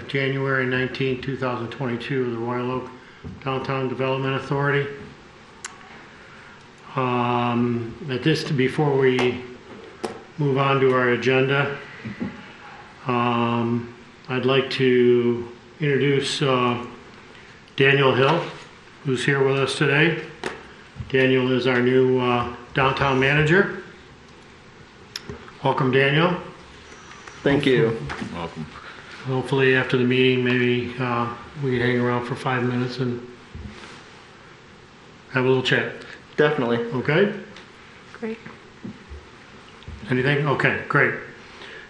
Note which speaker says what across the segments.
Speaker 1: January 19, 2022 of the Royal Oak Downtown Development Authority. Before we move on to our agenda, I'd like to introduce Daniel Hill, who's here with us today. Daniel is our new downtown manager. Welcome, Daniel.
Speaker 2: Thank you.
Speaker 3: Welcome.
Speaker 1: Hopefully after the meeting, maybe we can hang around for 5 minutes and have a little chat.
Speaker 2: Definitely.
Speaker 1: Okay?
Speaker 4: Great.
Speaker 1: Anything? Okay, great.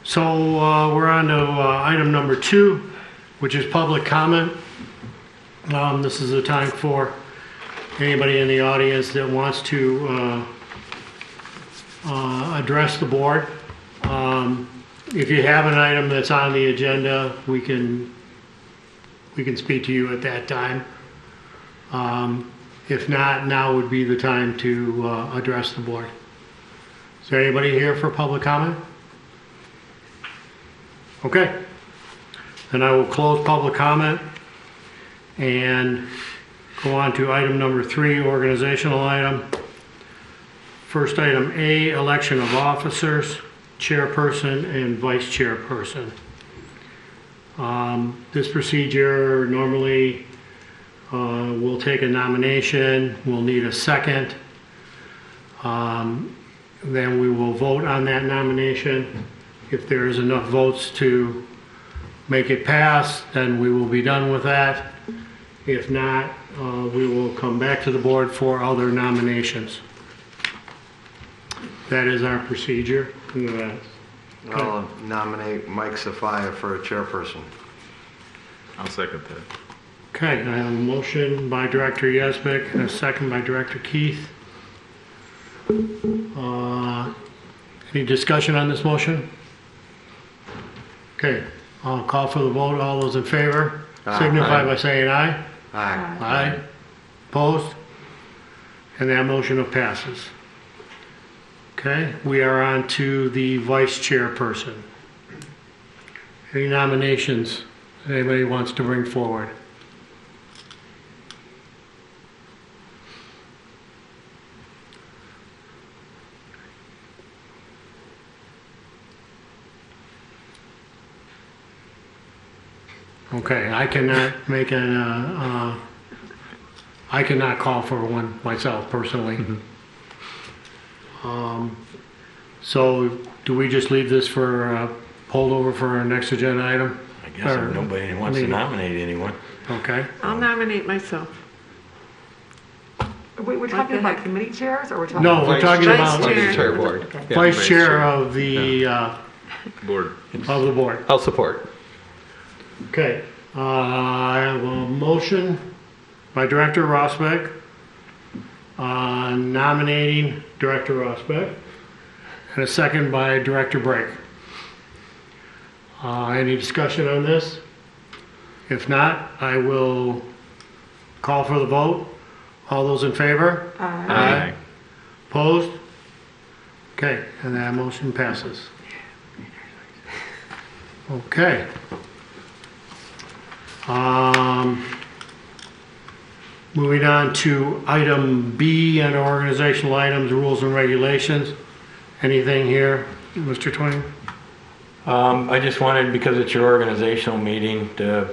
Speaker 1: So we're on to item number 2, which is public comment. This is a time for anybody in the audience that wants to address the board. If you have an item that's on the agenda, we can speak to you at that time. If not, now would be the time to address the board. Is there anybody here for public comment? Okay. Then I will close public comment and go on to item number 3, organizational item. First item A, election of officers, chairperson and vice chairperson. This procedure normally we'll take a nomination, we'll need a second, then we will vote on that nomination. If there is enough votes to make it pass, then we will be done with that. If not, we will come back to the board for other nominations. That is our procedure.
Speaker 5: I'll nominate Mike Safaya for chairperson.
Speaker 3: I'll second that.
Speaker 1: Okay, I have a motion by Director Yesbeck and a second by Director Keith. Any discussion on this motion? Okay, I'll call for the vote. All those in favor signify by saying aye.
Speaker 5: Aye.
Speaker 1: Aye. Opposed? And that motion passes. Okay, we are on to the vice chairperson. Any nominations anybody wants to bring forward? Okay, I cannot make I cannot call for one myself personally. So do we just leave this for holdover for our next agenda item?
Speaker 6: I guess if nobody wants to nominate anyone.
Speaker 1: Okay.
Speaker 4: I'll nominate myself.
Speaker 7: We're talking about committee chairs, or we're talking?
Speaker 1: No, we're talking about
Speaker 4: Vice chair.
Speaker 2: board.
Speaker 7: Okay.
Speaker 1: vice chair of the
Speaker 3: Board.
Speaker 1: board.
Speaker 2: I'll support.
Speaker 1: Okay. I have a motion by Director Rosbeck nominating Director Rosbeck, and a second by Director Brake. Any discussion on this? If not, I will call for the vote. All those in favor?
Speaker 3: Aye.
Speaker 1: Opposed? Okay, and that motion passes. Okay. Moving on to item B under organizational items, rules and regulations. Anything here, Mr. Twain?
Speaker 6: I just wanted, because it's your organizational meeting, to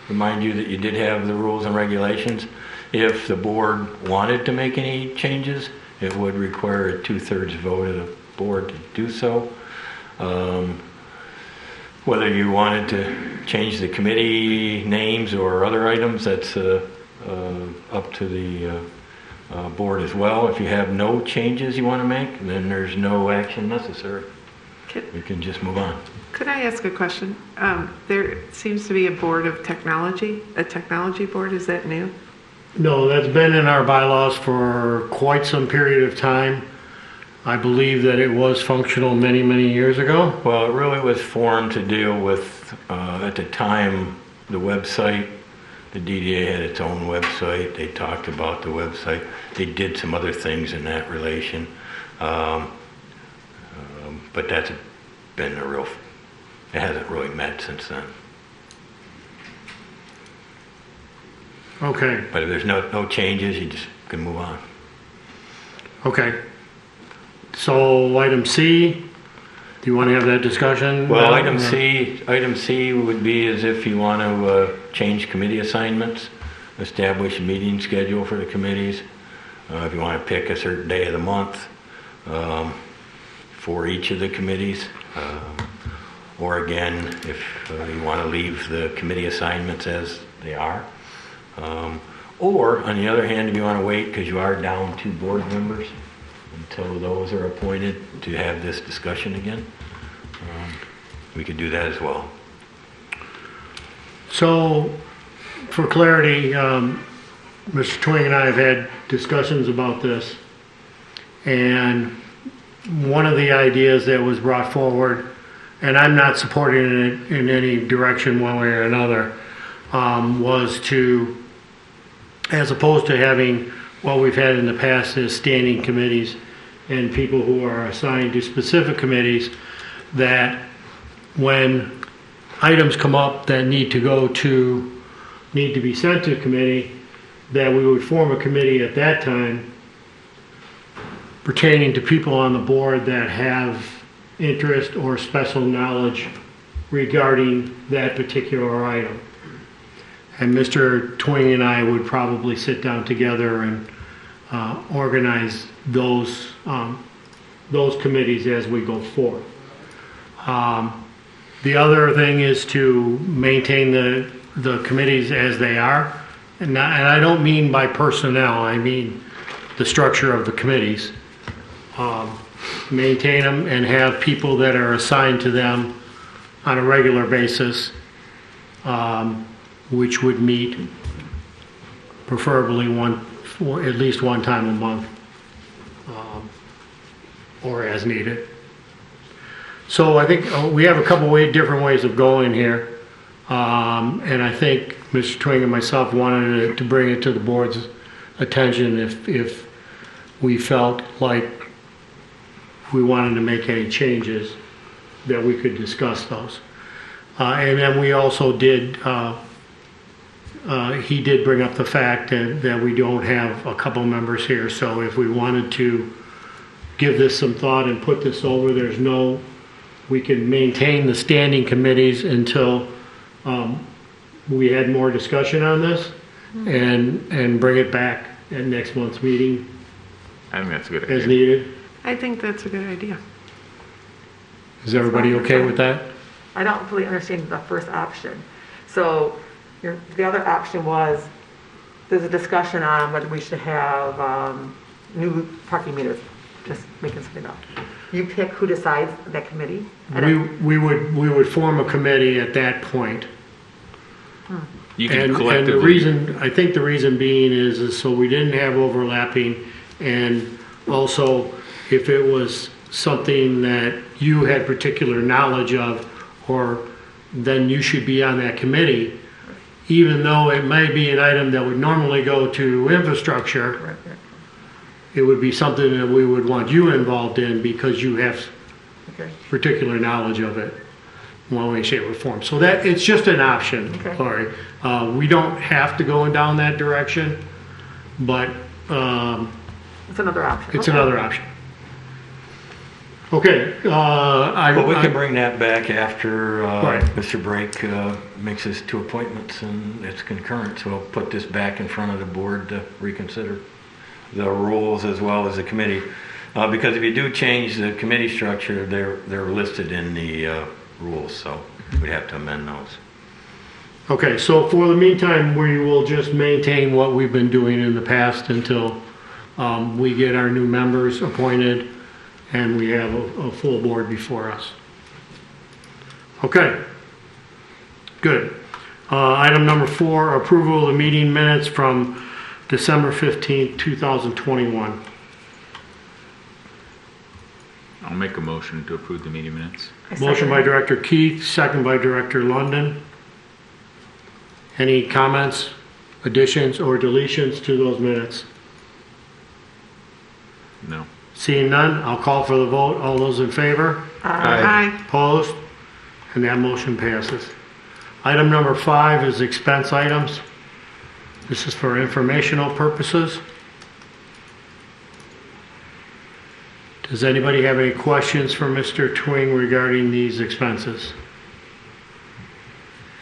Speaker 6: remind you that you did have the rules and regulations. If the board wanted to make any changes, it would require a 2/3 vote of the board to do so. Whether you wanted to change the committee names or other items, that's up to the board as well. If you have no changes you want to make, then there's no action necessary. We can just move on.
Speaker 4: Could I ask a question? There seems to be a board of technology, a technology board. Is that new?
Speaker 1: No, that's been in our bylaws for quite some period of time. I believe that it was functional many, many years ago.
Speaker 6: Well, it really was formed to deal with, at the time, the website. The DDA had its own website. They talked about the website. They did some other things in that relation. But that's been it hasn't really met since then.
Speaker 1: Okay,
Speaker 6: But if there's no changes, you just can move on.
Speaker 1: okay. So item C, do you want to have that discussion?
Speaker 6: Well,
Speaker 1: now?
Speaker 6: item C would be as if you want to change committee assignments, establish a meeting schedule for the committees, if you want to pick a certain day of the month for each of the committees, or again, if you want to leave the committee assignments as they are. Or, on the other hand, if you want to wait because you are down 2 board members until those are appointed to have this discussion again, we could do that as well.
Speaker 1: So, for clarity, Mr. Twing and I have had discussions about this, and one of the ideas that was brought forward, and I'm not supporting it in any direction one way or another, was to, as opposed to having what we've had in the past as standing committees and people who are assigned to specific committees, that when items come up that need to be sent to committee, that we would form a committee at that time pertaining to people on the board that have interest or special knowledge regarding that particular item. And Mr. Twing and I would probably sit down together and organize those committees as we go forward. The other thing is to maintain the committees as they are. And I don't mean by personnel, I mean the structure of the committees. Maintain them and have people that are assigned to them on a regular basis, which would meet preferably at least one time a month, or as needed. So I think we have a couple different ways of going here, and I think Mr. Twing and myself wanted to bring it to the board's attention if we felt like we wanted to make any changes, that we could discuss those. And then we also did, he did bring up the fact that we don't have a couple members here, so if we wanted to give this some thought and put this over, we can maintain the standing committees until we had more discussion on this and bring it back at next month's meeting
Speaker 3: I think that's a good
Speaker 1: as
Speaker 3: idea.
Speaker 1: needed.
Speaker 4: I think that's a good idea.
Speaker 1: Is everybody okay with that?
Speaker 7: I don't fully understand the first option. So the other option was, there's a discussion on whether we should have new parking meters, just making something up. You pick who decides that committee?
Speaker 1: We would form a committee at that point.
Speaker 3: You can
Speaker 1: And the
Speaker 3: collectively,
Speaker 1: reason, I think the reason being is so we didn't have overlapping, and also if it was something that you had particular knowledge of, or then you should be on that committee, even though it may be an item that would normally go to infrastructure, it would be something that we would want you involved in because you have
Speaker 7: Okay.
Speaker 1: particular knowledge of it, one way, shape, or form. So that, it's just an option,
Speaker 7: Okay.
Speaker 1: Lori. We don't have to go down that direction, but
Speaker 7: It's another option.
Speaker 1: it's
Speaker 7: Okay.
Speaker 1: another option. Okay,
Speaker 6: But we can bring that back after
Speaker 1: Right.
Speaker 6: Mr. Brake makes his 2 appointments and it's concurrent. So we'll put this back in front of the board to reconsider the rules as well as the committee. Because if you do change the committee structure, they're listed in the rules, so we'd have to amend those.
Speaker 1: Okay, so for the meantime, we will just maintain what we've been doing in the past until we get our new members appointed and we have a full board before us. Okay, good. Item number 4, approval of the meeting minutes from December 15th, 2021.
Speaker 3: I'll make a motion to approve the meeting minutes.
Speaker 7: I second
Speaker 1: Motion by
Speaker 7: it.
Speaker 1: Director Keith, second by Director London. Any comments, additions, or deletions to those minutes?
Speaker 3: No.
Speaker 1: Seeing none, I'll call for the vote. All those in favor?
Speaker 4: Aye.
Speaker 1: Opposed? And that motion passes. Item number 5 is expense items. This is for informational purposes. Does anybody have any questions for Mr. Twing regarding these expenses?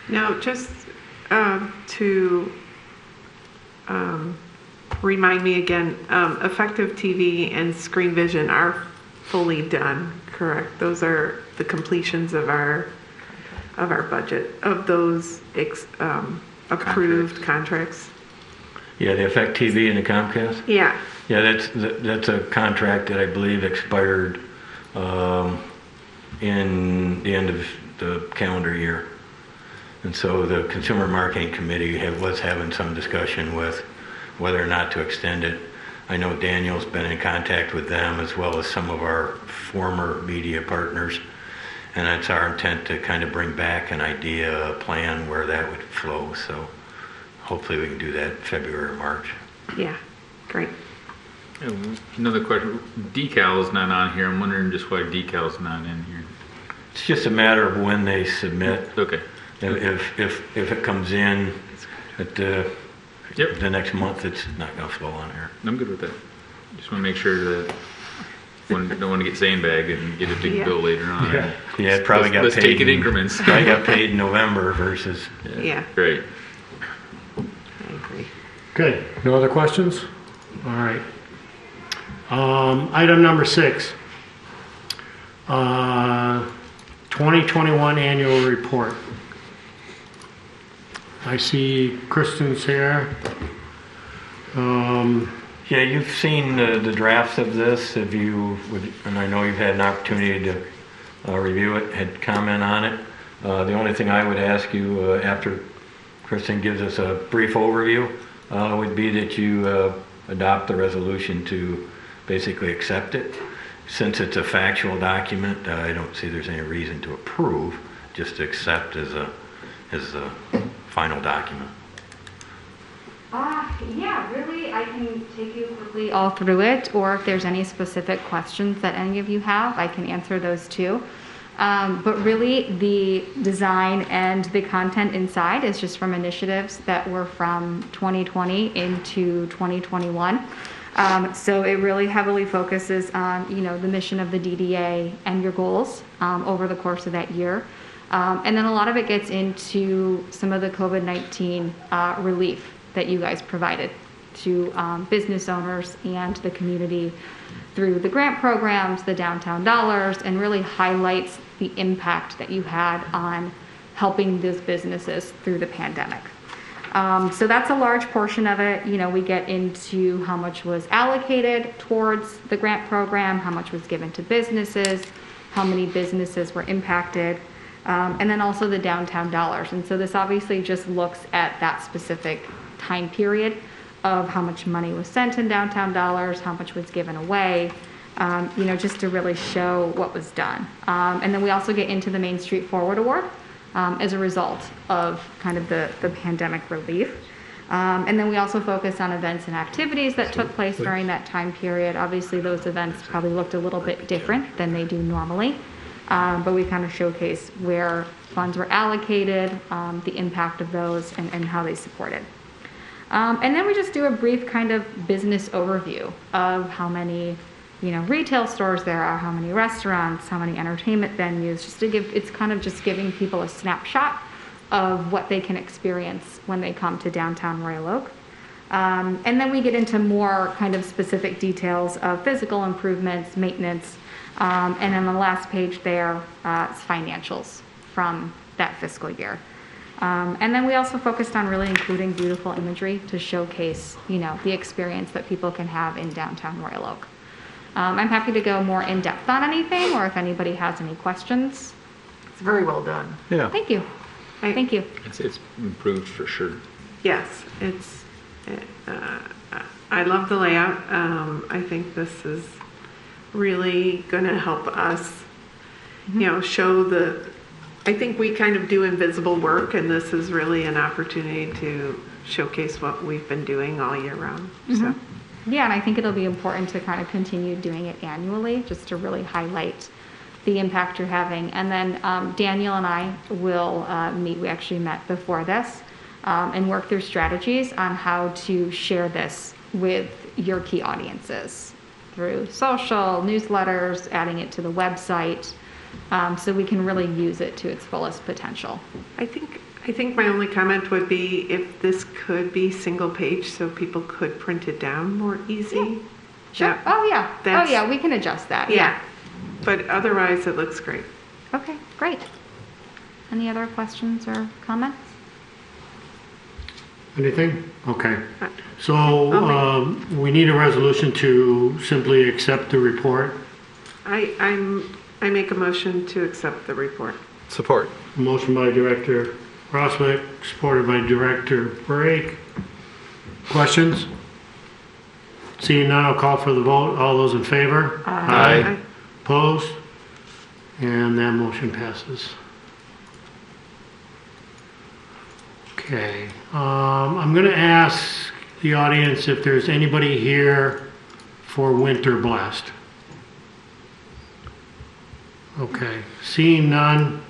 Speaker 4: No, just to remind me again, Effective TV and Screen Vision are fully done, correct? Those are the completions of our budget, of those approved contracts.
Speaker 6: Yeah, the Effect TV and the Comcast?
Speaker 4: Yeah,
Speaker 6: Yeah, that's a contract that I believe expired in the end of the calendar year. And so the Consumer Marketing Committee was having some discussion with whether or not to extend it. I know Daniel's been in contact with them as well as some of our former media partners. And it's our intent to kind of bring back an idea, a plan where that would flow. So hopefully we can do that February or March.
Speaker 4: yeah, great.
Speaker 3: Another question. Decal's not on here. I'm wondering just why decal's not in here.
Speaker 6: It's just a matter of when they submit.
Speaker 3: Okay.
Speaker 6: If it comes in at the
Speaker 3: Yep.
Speaker 6: next month, it's not going to flow on here.
Speaker 3: I'm good with that. Just want to make sure that don't want to get sandbagged and get a big
Speaker 4: Yeah.
Speaker 3: bill later on.
Speaker 1: Yeah.
Speaker 6: Yeah, it probably got
Speaker 3: Let's
Speaker 6: paid.
Speaker 3: take it in increments.
Speaker 6: I got paid in November versus.
Speaker 4: Yeah.
Speaker 3: Great.
Speaker 4: I agree.
Speaker 1: Okay, no other questions? All right. Item number 6. 2021 annual report. I see Kristen's here.
Speaker 6: Yeah, you've seen the drafts of this. If you would, and I know you've had an opportunity to review it, had comment on it. The only thing I would ask you after Kristen gives us a brief overview would be that you adopt the resolution to basically accept it. Since it's a factual document, I don't see there's any reason to approve, just to accept as a final document.
Speaker 8: Yeah, really, I can take you quickly all through it, or if there's any specific questions that any of you have, I can answer those too. But really, the design and the content inside is just from initiatives that were from 2020 into 2021. So it really heavily focuses on, the mission of the DDA and your goals over the course of that year. And then a lot of it gets into some of the COVID-19 relief that you guys provided to business owners and the community through the grant programs, the downtown dollars, and really highlights the impact that you had on helping those businesses through the pandemic. So that's a large portion of it. We get into how much was allocated towards the grant program, how much was given to businesses, how many businesses were impacted, and then also the downtown dollars. And so this obviously just looks at that specific time period of how much money was sent in downtown dollars, how much was given away, just to really show what was done. And then we also get into the Main Street Forward Award as a result of kind of the pandemic relief. And then we also focus on events and activities that took place during that time period. Obviously, those events probably looked a little bit different than they do normally. But we kind of showcase where funds were allocated, the impact of those, and how they supported. And then we just do a brief kind of business overview of how many, retail stores there are, how many restaurants, how many entertainment venues, just to give, it's kind of just giving people a snapshot of what they can experience when they come to downtown Royal Oak. And then we get into more kind of specific details of physical improvements, maintenance, and on the last page there, it's financials from that fiscal year. And then we also focused on really including beautiful imagery to showcase, the experience that people can have in downtown Royal Oak. I'm happy to go more in depth on anything, or if anybody has any questions.
Speaker 7: It's very well done.
Speaker 6: Yeah.
Speaker 8: Thank you. Thank you.
Speaker 3: It's improved for sure.
Speaker 4: Yes, I love the layout. I think this is really going to help us, show I think we kind of do invisible work, and this is really an opportunity to showcase what we've been doing all year round. So.
Speaker 8: Yeah, and I think it'll be important to kind of continue doing it annually, just to really highlight the impact you're having. And then Daniel and I will meet. We actually met before this and work through strategies on how to share this with your key audiences through social, newsletters, adding it to the website, so we can really use it to its fullest potential.
Speaker 4: I think my only comment would be if this could be single page so people could print it down more easy.
Speaker 8: Sure.
Speaker 4: That-
Speaker 8: Oh, yeah.
Speaker 4: that's-
Speaker 8: Oh, yeah, we can adjust that.
Speaker 4: Yeah. But otherwise, it looks great.
Speaker 8: Okay, great. Any other questions or comments?
Speaker 1: Anything? Okay.
Speaker 4: Uh,
Speaker 1: So, we need a resolution to simply accept the report.
Speaker 4: I make a motion to accept the report.
Speaker 5: Support.
Speaker 1: Motion by Director Roswick, supported by Director Brake. Questions? Seeing none, I'll call for the vote. All those in favor?
Speaker 5: Aye.
Speaker 1: Opposed? And that motion passes. Okay, I'm gonna ask the audience if there's anybody here for Winter Blast. Okay, seeing none,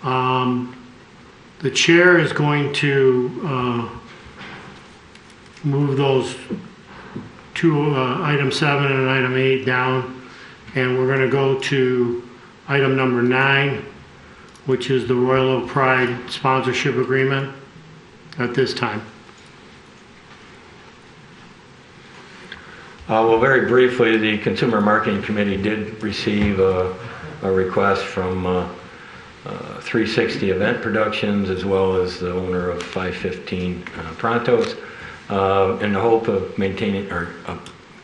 Speaker 1: the chair is going to move those two, item 7 and item 8 down, and we're gonna go to item number 9, which is the Royal Oak Pride sponsorship agreement at this time.
Speaker 6: Well, very briefly, the Consumer Marketing Committee did receive a request from 360 Event Productions, as well as the owner of 515 Prontos, in the hope of maintaining or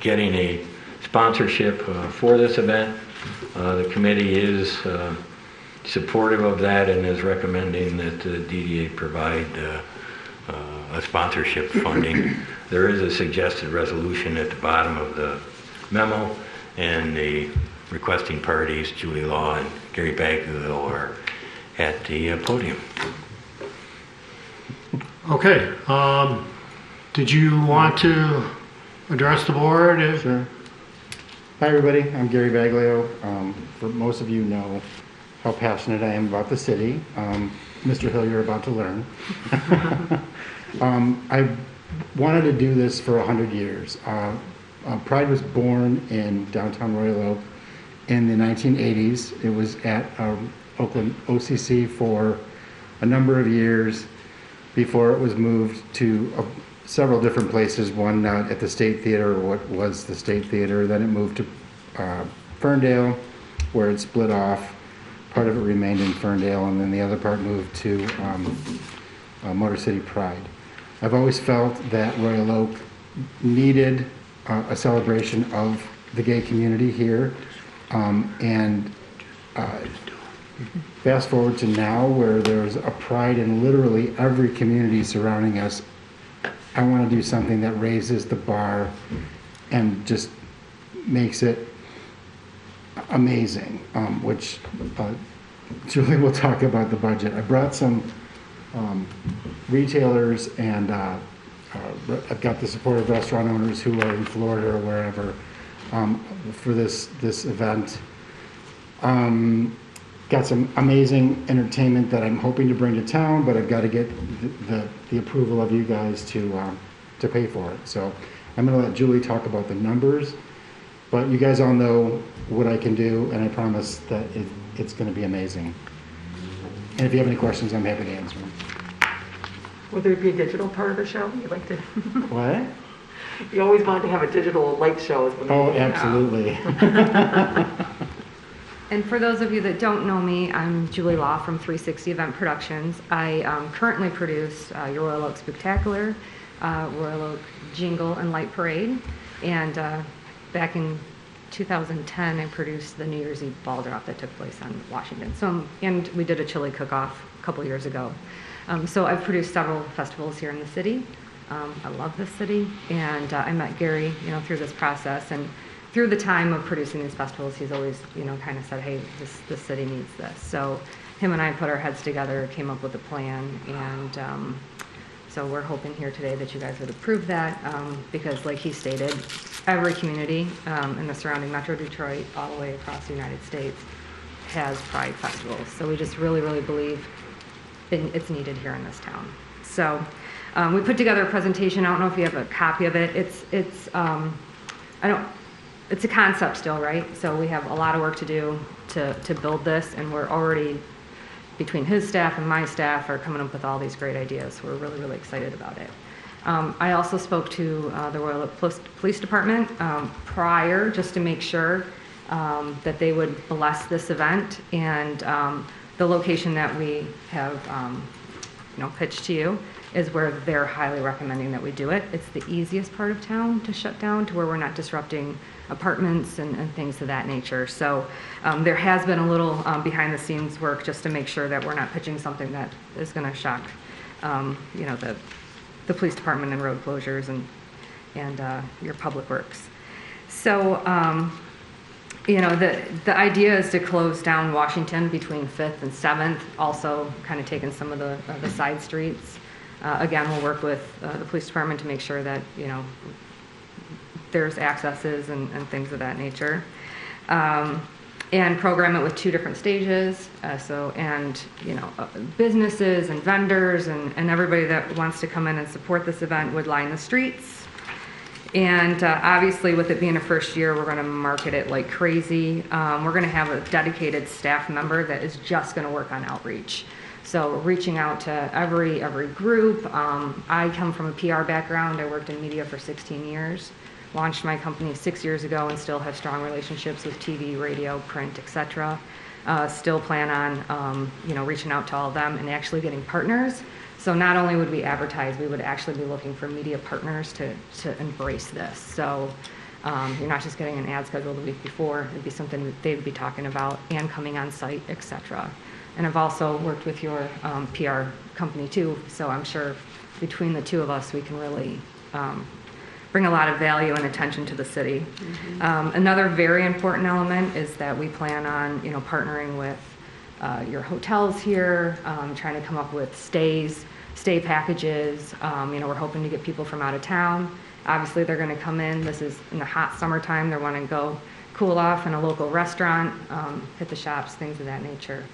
Speaker 6: getting a sponsorship for this event. The committee is supportive of that and is recommending that the DDA provide a sponsorship funding. There is a suggested resolution at the bottom of the memo, and the requesting parties, Julie Law and Gary Bagwell, are at the podium.
Speaker 1: Okay, did you want to address the board?
Speaker 9: Sure. Hi, everybody. I'm Gary Baglio. For most of you know how passionate I am about the city. Mr. Hill, you're about to learn. I wanted to do this for 100 years. Pride was born in downtown Royal Oak in the 1980s. It was at Oakland OCC for a number of years before it was moved to several different places. One at the State Theater, or what was the State Theater. Then it moved to Ferndale, where it split off. Part of it remained in Ferndale, and then the other part moved to Motor City Pride. I've always felt that Royal Oak needed a celebration of the gay community here, and fast forward to now, where there's a pride in literally every community surrounding us. I want to do something that raises the bar and just makes it amazing, which Julie will talk about the budget. I brought some retailers, and I've got the support of restaurant owners who are in Florida or wherever for this event. Got some amazing entertainment that I'm hoping to bring to town, but I've got to get the approval of you guys to pay for it. So I'm going to let Julie talk about the numbers, but you guys all know what I can do, and I promise that it's going to be amazing. And if you have any questions, I'm happy to answer them.
Speaker 7: Would there be a digital part of the show you'd like to?
Speaker 9: What?
Speaker 7: You always wanted to have a digital light show.
Speaker 9: Oh, absolutely.
Speaker 10: And for those of you that don't know me, I'm Julie Law from 360 Event Productions. I currently produce your Royal Oak Spectacular, Royal Oak Jingle and Light Parade, and back in 2010 I produced the New Year's Eve ball drop that took place on Washington. And we did a chili cook-off a couple years ago. So I've produced several festivals here in the city. I love this city, and I met Gary, through this process, and through the time of producing these festivals, he's always, kind of said, hey, this city needs this. So him and I put our heads together, came up with a plan, and so we're hoping here today that you guys would approve that, because like he stated, every community in the surrounding Metro Detroit, all the way across the United States, has Pride festivals. So we just really, really believe it's needed here in this town. So we put together a presentation. I don't know if you have a copy of it. It's a concept still, right? So we have a lot of work to do to build this, and we're already, between his staff and my staff, are coming up with all these great ideas. We're really, really excited about it. I also spoke to the Royal Oak Police Department prior, just to make sure that they would bless this event, and the location that we have pitched to you is where they're highly recommending that we do it. It's the easiest part of town to shut down, to where we're not disrupting apartments and things of that nature. So there has been a little behind the scenes work just to make sure that we're not pitching something that is going to shock the police department and road closures and your public works. So the idea is to close down Washington between 5th and 7th, also kind of taking some of the side streets. Again, we'll work with the police department to make sure that, there's accesses and things of that nature. And program it with 2 different stages. Businesses and vendors and everybody that wants to come in and support this event would line the streets. And obviously, with it being a first year, we're going to market it like crazy. We're going to have a dedicated staff member that is just going to work on outreach. So reaching out to every group. I come from a PR background. I worked in media for 16 years. Launched my company 6 years ago and still have strong relationships with TV, radio, print, etc. Still plan on reaching out to all of them and actually getting partners. So not only would we advertise, we would actually be looking for media partners to embrace this. So you're not just getting an ad scheduled the week before. It'd be something that they'd be talking about and coming on site, etc. And I've also worked with your PR company too. So I'm sure between the two of us, we can really bring a lot of value and attention to the city. Mm-hmm. Another very important element is that we plan on, partnering with your hotels here, trying to come up with stay packages. We're hoping to get people from out of town. Obviously, they're going to come in. This is in the hot summertime. They're wanting to go cool off in a local restaurant, hit the shops, things of that nature.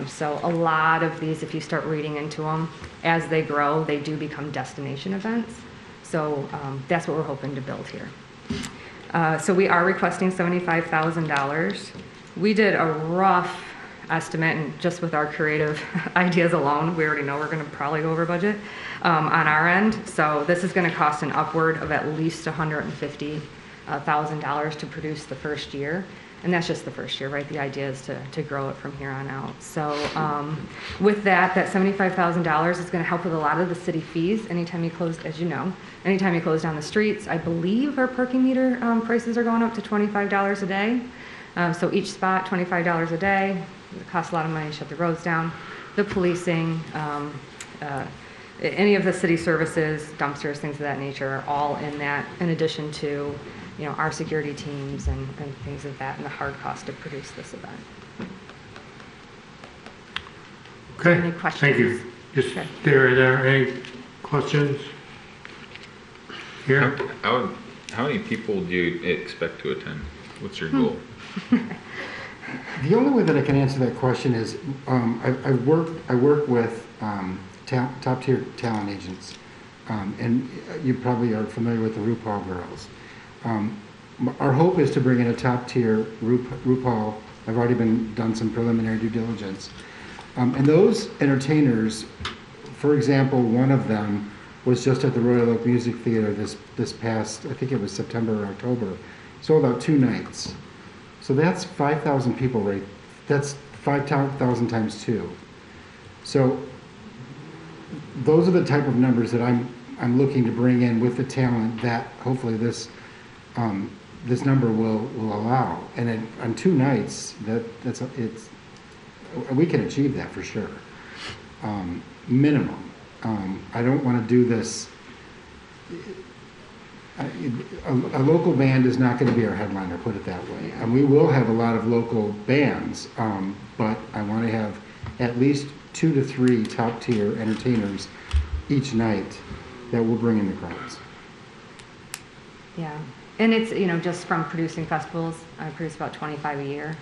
Speaker 10: So a lot of these, if you start reading into them, as they grow, they do become destination events. So that's what we're hoping to build here. So we are requesting $75,000. We did a rough estimate, and just with our creative ideas alone, we already know we're going to probably go over budget on our end. So this is going to cost an upward of at least $150,000 to produce the first year. And that's just the first year, right? The idea is to grow it from here on out. So with that $75,000 is going to help with a lot of the city fees. Anytime you close, as you know, anytime you close down the streets, I believe our parking meter prices are going up to $25 a day. So each spot, $25 a day. It costs a lot of money to shut the roads down. The policing, any of the city services, dumpsters, things of that nature are all in that, in addition to our security teams and things of that, and the hard cost to produce this event.
Speaker 1: Okay,
Speaker 10: Any questions?
Speaker 1: thank you. Just
Speaker 10: Okay.
Speaker 1: stay right there. Any questions? Here?
Speaker 3: How many people do you expect to attend? What's your goal?
Speaker 9: The only way that I can answer that question is I work with top tier talent agents, and you probably are familiar with the RuPaul girls. Our hope is to bring in a top tier RuPaul. I've already done some preliminary due diligence, and those entertainers, for example, one of them was just at the Royal Oak Music Theater this past, I think it was September or October, sold out 2 nights. So that's 5,000 people, right? That's 5,000 times 2. So those are the type of numbers that I'm looking to bring in with the talent that hopefully this number will allow. And on 2 nights, we can achieve that for sure. Minimum. I don't want to do this. A local band is not going to be our headliner, put it that way. And we will have a lot of local bands, but I want to have at least 2 to 3 top tier entertainers each night that will bring in the crowds.
Speaker 10: Yeah, and it's, just from producing festivals, I produce about 25 a year.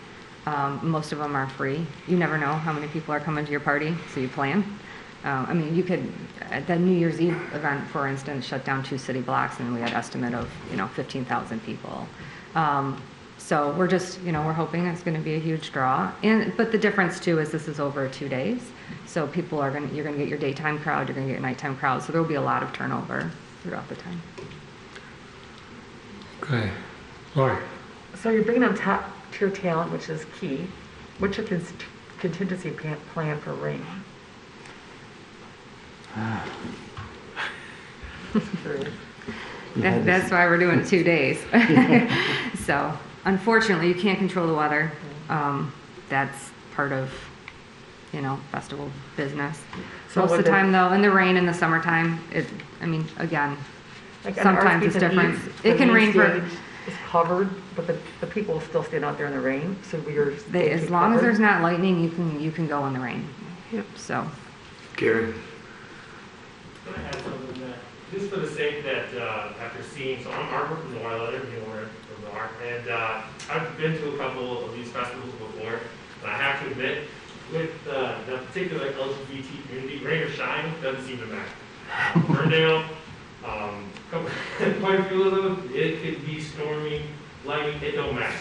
Speaker 10: Most of them are free. You never know how many people are coming to your party, so you plan. I mean, you could, at the New Year's Eve event, for instance, shut down 2 city blocks, and we had estimate of, 15,000 people. So we're just, we're hoping it's going to be a huge draw. But the difference too is this is over 2 days. So people you're going to get your daytime crowd, you're going to get your nighttime crowd. So there will be a lot of turnover throughout the time.
Speaker 1: Okay. Lori?
Speaker 7: So you're bringing on top tier talent, which is key. What's your contingency plan for rain? Just curious.
Speaker 10: That's why we're doing 2 days. So unfortunately, you can't control the weather. That's part of, festival business.
Speaker 7: So
Speaker 10: Most of
Speaker 7: would
Speaker 10: the
Speaker 7: the-
Speaker 10: time though, in the rain in the summertime, again,
Speaker 7: Like, on
Speaker 10: sometimes
Speaker 7: our
Speaker 10: it's
Speaker 7: stage,
Speaker 10: different.
Speaker 7: the
Speaker 10: It can
Speaker 7: main
Speaker 10: rain for,
Speaker 7: stage is covered, but the people will still stand out there in the rain, so
Speaker 10: as long as there's not lightning, you can go in the rain.
Speaker 4: Yep.
Speaker 10: So,
Speaker 5: Gary?
Speaker 11: Can I add something to that? Just for the sake that, after seeing, so I'm Arbor from Noir Leather, from Noir, and I've been to a couple of these festivals before, and I have to admit, with the particular LGBT community, rain or shine doesn't seem to matter. Ferndale, quite a few of them, it could be stormy, lightning, it don't matter.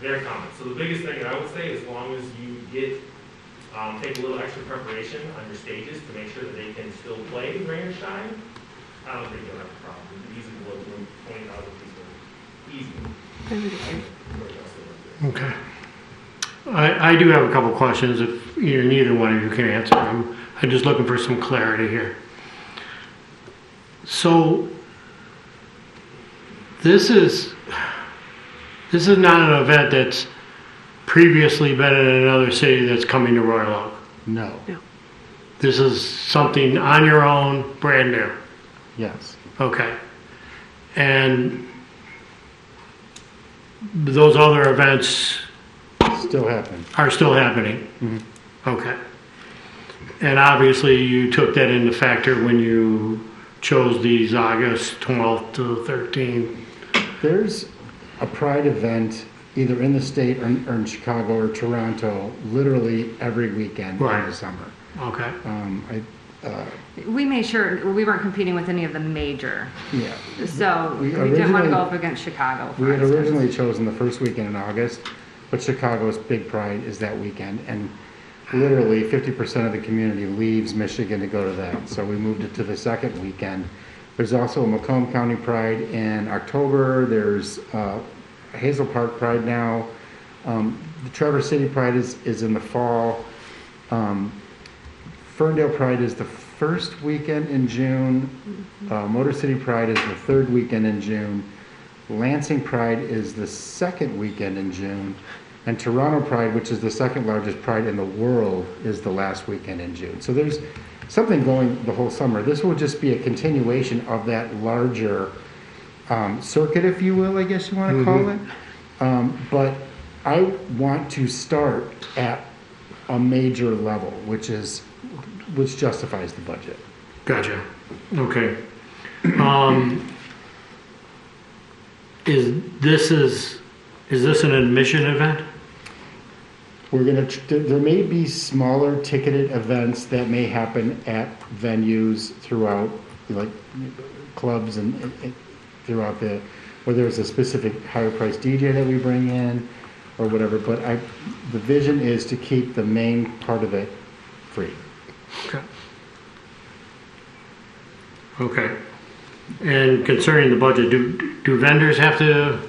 Speaker 11: They're common. So the biggest thing that I would say, as long as you get take a little extra preparation on your stages to make sure that they can still play rain or shine, I don't think you'll have a problem. It's easy to look room, 20,000 people. Easy.
Speaker 1: Okay. I do have a couple questions. If neither one of you can answer them, I'm just looking for some clarity here. So this is not an event that's previously been in another city that's coming to Royal Oak.
Speaker 9: No.
Speaker 1: This is something on your own, brand new.
Speaker 9: Yes.
Speaker 1: Okay. And those other events
Speaker 9: Still happen.
Speaker 1: are still happening?
Speaker 9: Mhm.
Speaker 1: Okay. And obviously you took that into factor when you chose these August 12th to 13th.
Speaker 9: There's a Pride event either in the state or in Chicago or Toronto literally every weekend in
Speaker 1: Right.
Speaker 9: the summer.
Speaker 1: Okay.
Speaker 10: we made sure we weren't competing with any of the major.
Speaker 9: Yeah.
Speaker 10: So
Speaker 9: We
Speaker 10: we didn't want to
Speaker 9: originally-
Speaker 10: go up against Chicago, for
Speaker 9: We had
Speaker 10: instance.
Speaker 9: originally chosen the first weekend in August, but Chicago's big Pride is that weekend. And literally 50% of the community leaves Michigan to go to that. So we moved it to the second weekend. There's also a Macomb County Pride in October. There's Hazel Park Pride now. The Traverse City Pride is in the fall. Ferndale Pride is the first weekend in June. Motor City Pride is the third weekend in June. Lansing Pride is the second weekend in June. And Toronto Pride, which is the second largest pride in the world, is the last weekend in June. So there's something going the whole summer. This will just be a continuation of that larger circuit, if you will, I guess you want to call it. But I want to start at a major level, which justifies the budget.
Speaker 1: Gotcha. Okay. Is this an admission event?
Speaker 9: We're gonna. There may be smaller ticketed events that may happen at venues throughout, like clubs and throughout where there's a specific higher price DJ that we bring in, or whatever. But the vision is to keep the main part of it free.
Speaker 1: Okay. Okay. And concerning the budget, do vendors have to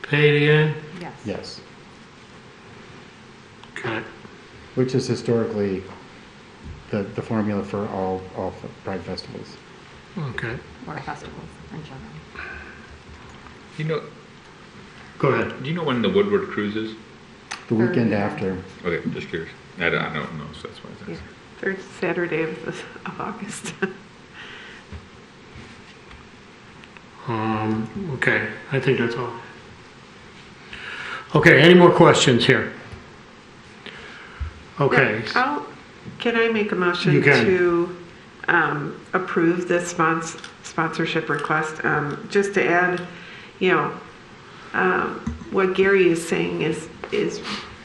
Speaker 1: pay to get in?
Speaker 10: Yes.
Speaker 9: Yes,
Speaker 1: Okay.
Speaker 9: which is historically the formula for all Pride festivals.
Speaker 1: Okay.
Speaker 10: Or festivals in general.
Speaker 3: You know,
Speaker 1: Go ahead.
Speaker 3: do you know when the Woodward cruise is?
Speaker 9: The weekend after.
Speaker 3: Okay, just curious. I don't know, so that's why I was
Speaker 4: Yeah.
Speaker 3: asking.
Speaker 4: Third Saturday of August.
Speaker 1: Okay, I think that's all. Okay, any more questions here? Okay.
Speaker 4: Can I make a motion
Speaker 1: You can.
Speaker 4: to approve this sponsorship request? Just to add, what Gary is saying is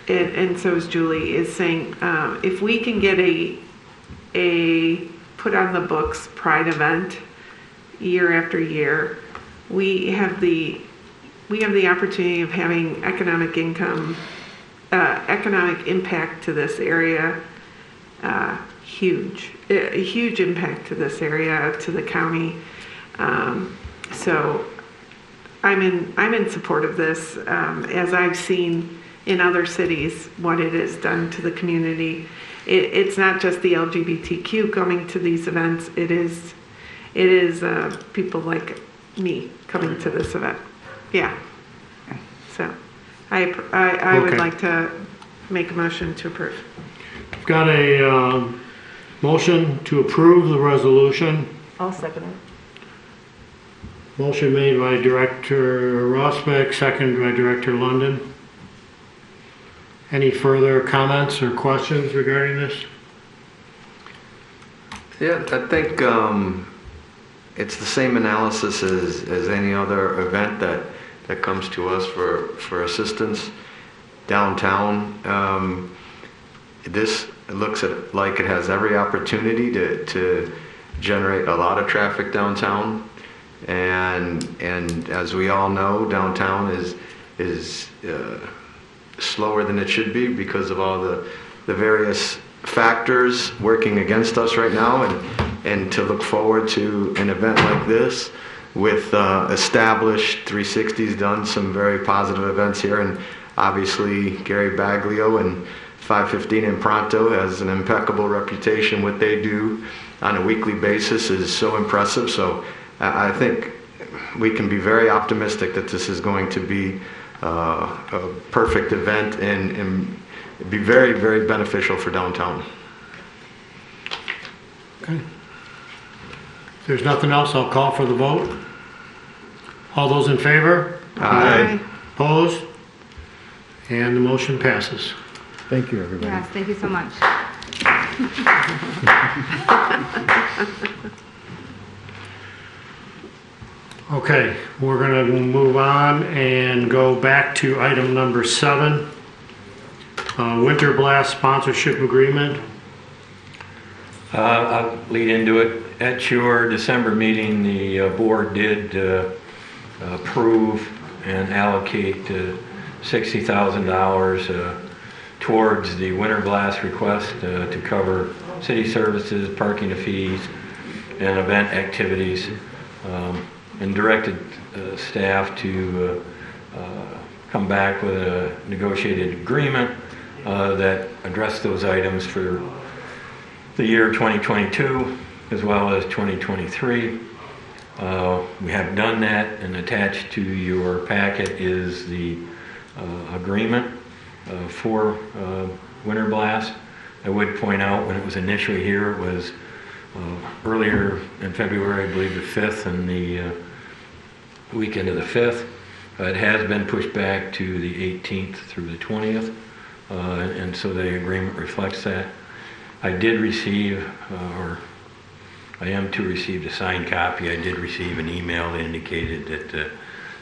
Speaker 4: and so is Julie, is saying if we can get a put on the books pride event year after year. We have the opportunity of having economic impact to this area. A huge impact to this area, to the county. So I'm in support of this, as I've seen in other cities what it has done to the community. It's not just the LGBTQ coming to these events. It is people like me coming to this event. Yeah. So I would
Speaker 1: Okay.
Speaker 4: like to make a motion to approve.
Speaker 1: I've got a motion to approve the resolution.
Speaker 7: I'll second it.
Speaker 1: Motion made by Director Rosbeck, seconded by Director London. Any further comments or questions regarding this?
Speaker 5: Yeah, I think it's the same analysis as any other event that comes to us for assistance downtown. This looks like it has every opportunity to generate a lot of traffic downtown, and as we all know, downtown is slower than it should be because of all the various factors working against us right now, and to look forward to an event like this with established 360's done some very positive events here, and obviously Gary Baglio and 515 in Pronto has an impeccable reputation. What they do on a weekly basis is so impressive. So I think we can be very optimistic that this is going to be a perfect event and be very, very beneficial for downtown.
Speaker 1: Okay. If there's nothing else, I'll call for the vote. All those in favor?
Speaker 5: Aye.
Speaker 1: Opposed? And the motion passes.
Speaker 9: Thank you, everybody.
Speaker 8: Yes, thank you so much.
Speaker 1: Okay, we're going to move on and go back to item number 7, Winter Blast Sponsorship Agreement.
Speaker 6: I'll lead into it. At your December meeting, the board did approve and allocate $60,000 towards the Winter Blast request to cover city services, parking fees, and event activities, and directed staff to come back with a negotiated agreement that addressed those items for the year 2022 as well as 2023. We have done that, and attached to your packet is the agreement for Winter Blast. I would point out when it was initially here, it was earlier in February, I believe the 5th, and the weekend of the 5th. It has been pushed back to the 18th through the 20th, and so the agreement reflects that. I did receive, or I am to receive a signed copy. I did receive an email that indicated that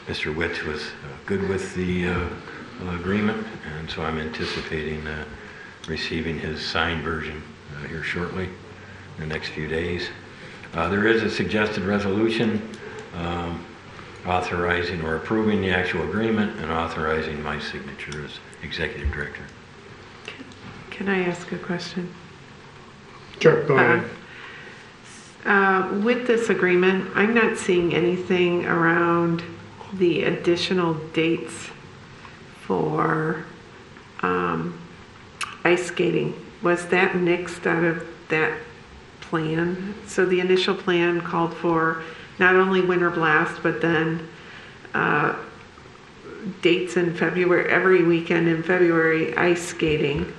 Speaker 6: Mr. Witz was good with the agreement, and so I'm anticipating receiving his signed version here shortly, in the next few days. There is a suggested resolution authorizing or approving the actual agreement and authorizing my signature as executive director.
Speaker 4: Can I ask a question?
Speaker 1: Sure, go ahead.
Speaker 4: With this agreement, I'm not seeing anything around the additional dates for ice skating. Was that nixed out of that plan? So the initial plan called for not only Winter Blast, but then dates in February, every weekend in February, ice skating.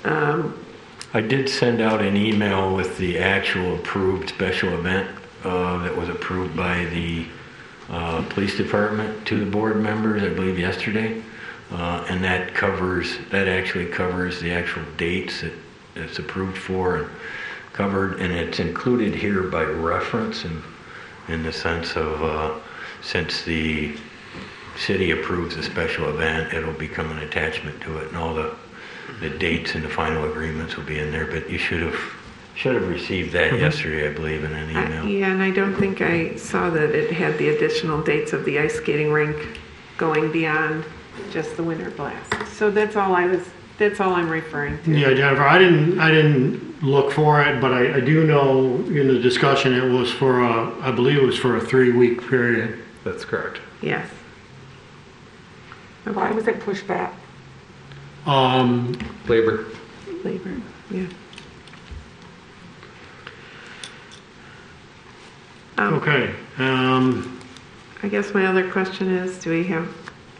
Speaker 6: I did send out an email with the actual approved special event that was approved by the police department to the board members, I believe yesterday, and that actually covers the actual dates that it's approved for and covered, and it's included here by reference in the sense of since the city approves a special event, it'll become an attachment to it, and all the dates and the final agreements will be in there. But you should have Should have received that yesterday, I believe, in an email.
Speaker 4: Yeah, and I don't think I saw that it had the additional dates of the ice skating rink going beyond just the winter blast. So that's all I'm referring to.
Speaker 1: Yeah, Jennifer, I didn't look for it, but I do know in the discussion it was for I believe it was for a 3-week period.
Speaker 12: That's correct.
Speaker 4: Yes.
Speaker 7: Why was it pushed back?
Speaker 12: Labor.
Speaker 4: Labor, yeah.
Speaker 1: Okay.
Speaker 4: I guess my other question is, do we have,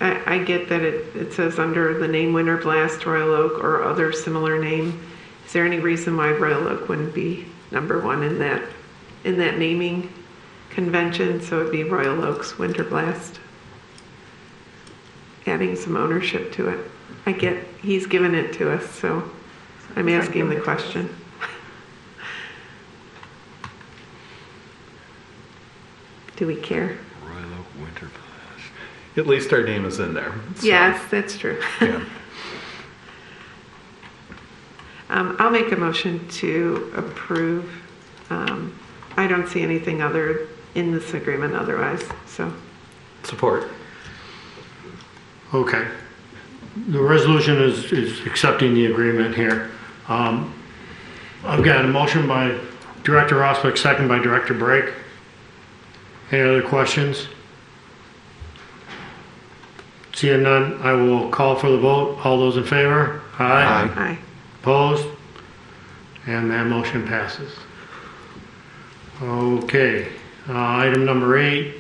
Speaker 4: I get that it says under the name Winter Blast, Royal Oak, or other similar name. Is there any reason why Royal Oak wouldn't be number one in that naming convention? So it'd be Royal Oak's Winter Blast. Adding some ownership to it. I get, he's given it to us, so I'm asking the question. Do we care?
Speaker 6: Royal Oak Winter Blast.
Speaker 12: At least our name is in there. So,
Speaker 4: Yes, that's true.
Speaker 12: Yeah.
Speaker 4: I'll make a motion to approve. I don't see anything other in this agreement otherwise, so.
Speaker 12: Support.
Speaker 1: Okay. The resolution is accepting the agreement here. I've got a motion by Director Rosbeck, second by Director Brake. Any other questions? Seeing none, I will call for the vote. All those in favor? Aye.
Speaker 4: Aye.
Speaker 1: Opposed? And that motion passes. Okay, item number 8,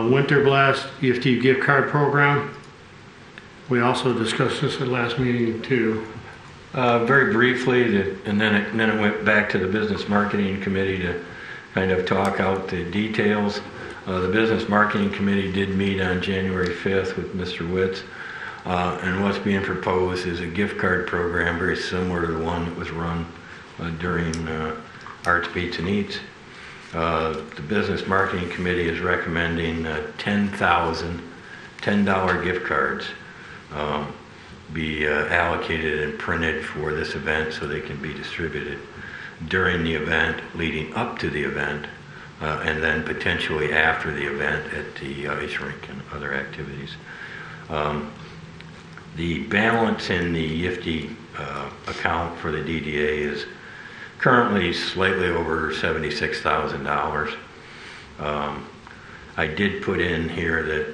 Speaker 1: Winter Blast EFT gift card program. We also discussed this at last meeting too.
Speaker 6: Very briefly, and then it went back to the Business Marketing Committee to kind of talk out the details. The Business Marketing Committee did meet on January 5th with Mr. Witz, and what's being proposed is a gift card program very similar to the one that was run during Arts Beats and Eats. The Business Marketing Committee is recommending 10,000 $10 gift cards be allocated and printed for this event so they can be distributed during the event, leading up to the event, and then potentially after the event at the ice rink and other activities. The balance in the IFTY account for the DDA is currently slightly over $76,000. I did put in here that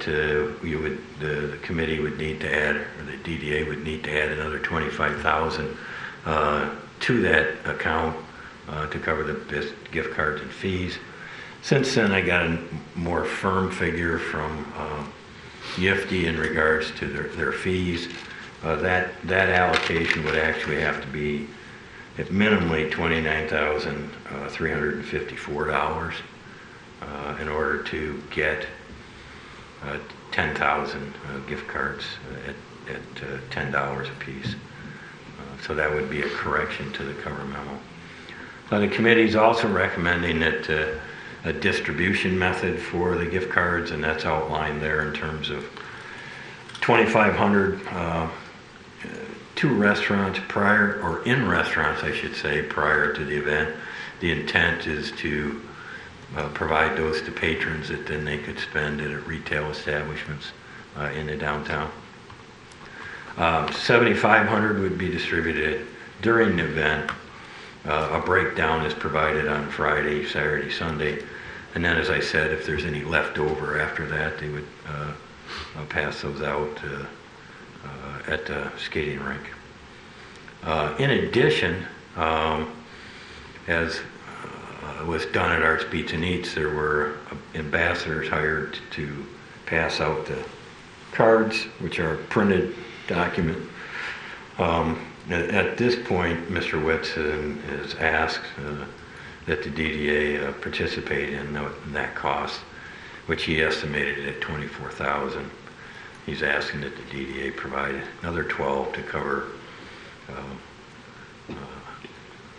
Speaker 6: the committee would need to add, or the DDA would need to add another $25,000 to that account to cover the gift cards and fees. Since then, I got a more firm figure from IFTY in regards to their fees. That allocation would actually have to be at minimally $29,354 in order to get 10,000 gift cards at $10 a piece. So that would be a correction to the cover memo. The committee is also recommending that a distribution method for the gift cards, and that's outlined there in terms of 2,500 to restaurants prior, or in restaurants I should say, prior to the event. The intent is to provide those to patrons that then they could spend at retail establishments in the downtown. 7,500 would be distributed during the event. A breakdown is provided on Friday, Saturday, Sunday, and then, as I said, if there's any left over after that, they would pass those out at the skating rink. In addition, as was done at Arts Beats and Eats, there were ambassadors hired to pass out the cards, which are a printed document. At this point, Mr. Witz has asked that the DDA participate in that cost, which he estimated at $24,000. He's asking that the DDA provide another 12 to cover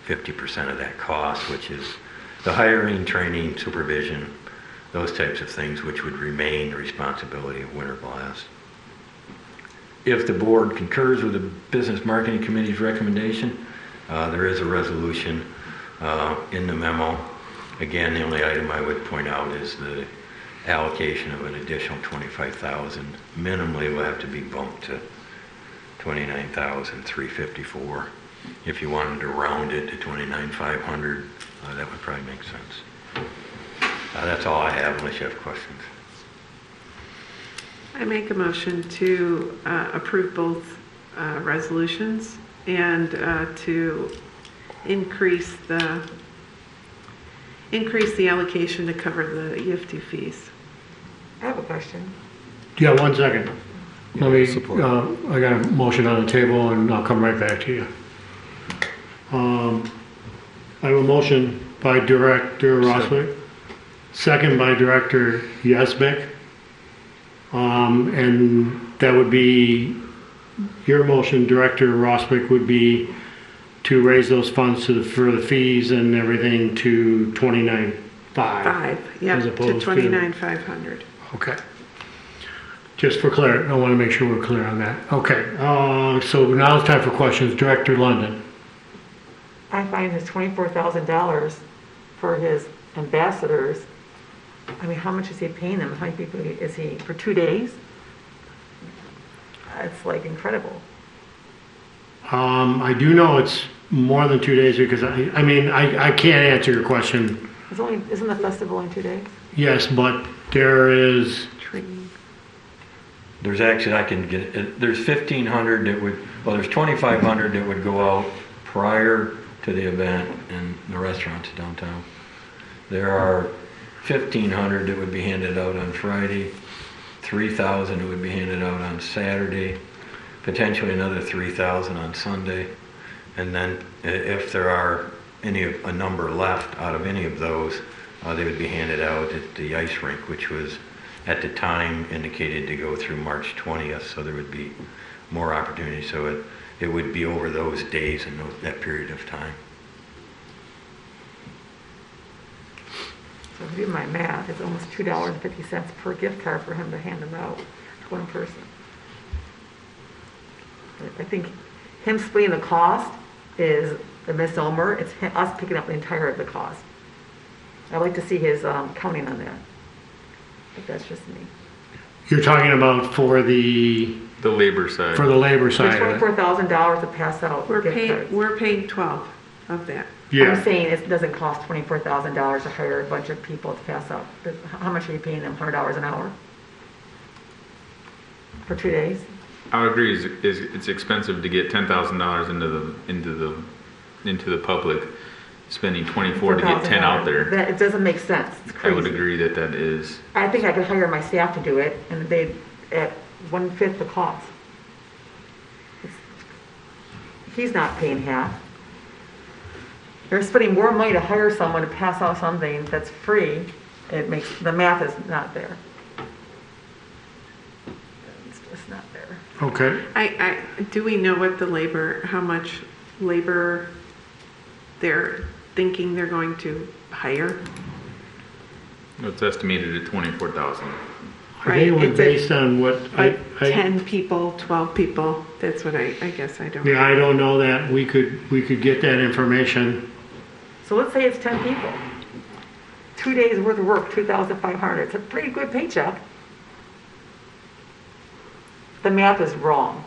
Speaker 6: 50% of that cost, which is the hiring, training, supervision, those types of things, which would remain the responsibility of Winter Blast. If the board concurs with the Business Marketing Committee's recommendation, there is a resolution in the memo. Again, the only item I would point out is the allocation of an additional 25,000. Minimally will have to be bumped to 29,354. If you wanted to round it to 29,500, that would probably make sense. That's all I have unless you have questions.
Speaker 4: I make a motion to approve both resolutions and to increase the allocation to cover the EFT fees.
Speaker 7: I have a question.
Speaker 1: Yeah, 1 second. Let me,
Speaker 12: support.
Speaker 1: I got a motion on the table and I'll come right back to you. I have a motion by Director Roswick, second by Director Yesbeck. And that would be, your motion, Director Roswick, would be to raise those funds for the fees and everything to 29,500.
Speaker 4: Yeah,
Speaker 1: as
Speaker 4: to
Speaker 1: opposed to-
Speaker 4: 29,500.
Speaker 1: Okay. Just for clarity, I want to make sure we're clear on that. Okay, so now it's time for questions. Director London.
Speaker 7: I find his $24,000 for his ambassadors. I mean, how much is he paying them? How many people is he for 2 days? It's like incredible.
Speaker 1: I do know it's more than 2 days because I can't answer your question.
Speaker 7: Isn't the festival in 2 days?
Speaker 1: Yes, but there is,
Speaker 4: Training.
Speaker 6: There's actually, there's 1,500 that would, well, there's 2,500 that would go out prior to the event in the restaurants downtown. There are 1,500 that would be handed out on Friday, 3,000 that would be handed out on Saturday, potentially another 3,000 on Sunday, and then if there are a number left out of any of those, they would be handed out at the ice rink, which was at the time indicated to go through March 20th, so there would be more opportunity. So it would be over those days and that period of time.
Speaker 7: So if you do my math, it's almost $2.50 per gift card for him to hand them out to one person. I think him splitting the cost is a misnomer. It's us picking up the entire of the cost. I'd like to see his counting on that. But that's just me.
Speaker 1: you're talking about for the
Speaker 3: labor side.
Speaker 1: labor
Speaker 7: For
Speaker 1: side of it.
Speaker 7: $24,000 to pass out gift cards.
Speaker 4: We're paying 12 of that.
Speaker 7: I'm
Speaker 1: Yeah,
Speaker 7: saying it doesn't cost $24,000 to hire a bunch of people to pass out. How much are you paying them? $100 an hour? For 2 days?
Speaker 3: I would agree. It's expensive to get $10,000 into the public, spending 24 to get 10 out there.
Speaker 7: It doesn't make sense. It's
Speaker 3: I
Speaker 7: crazy.
Speaker 3: would agree that is.
Speaker 7: I think I could hire my staff to do it, and they at 1/5 the cost. He's not paying half. They're spending more money to hire someone to pass out something that's free. It makes the math is not there. It's just not there.
Speaker 1: okay.
Speaker 4: Do we know what how much labor they're thinking they're going to hire?
Speaker 3: It's estimated at 24,000.
Speaker 1: I think it was
Speaker 4: It's
Speaker 1: based on what,
Speaker 4: Like 10 people, 12 people, that's what I guess I don't.
Speaker 1: yeah, I don't know that. We could get that information.
Speaker 7: So let's say it's 10 people. 2 days worth of work, $2,500. It's a pretty good paycheck. The math is wrong.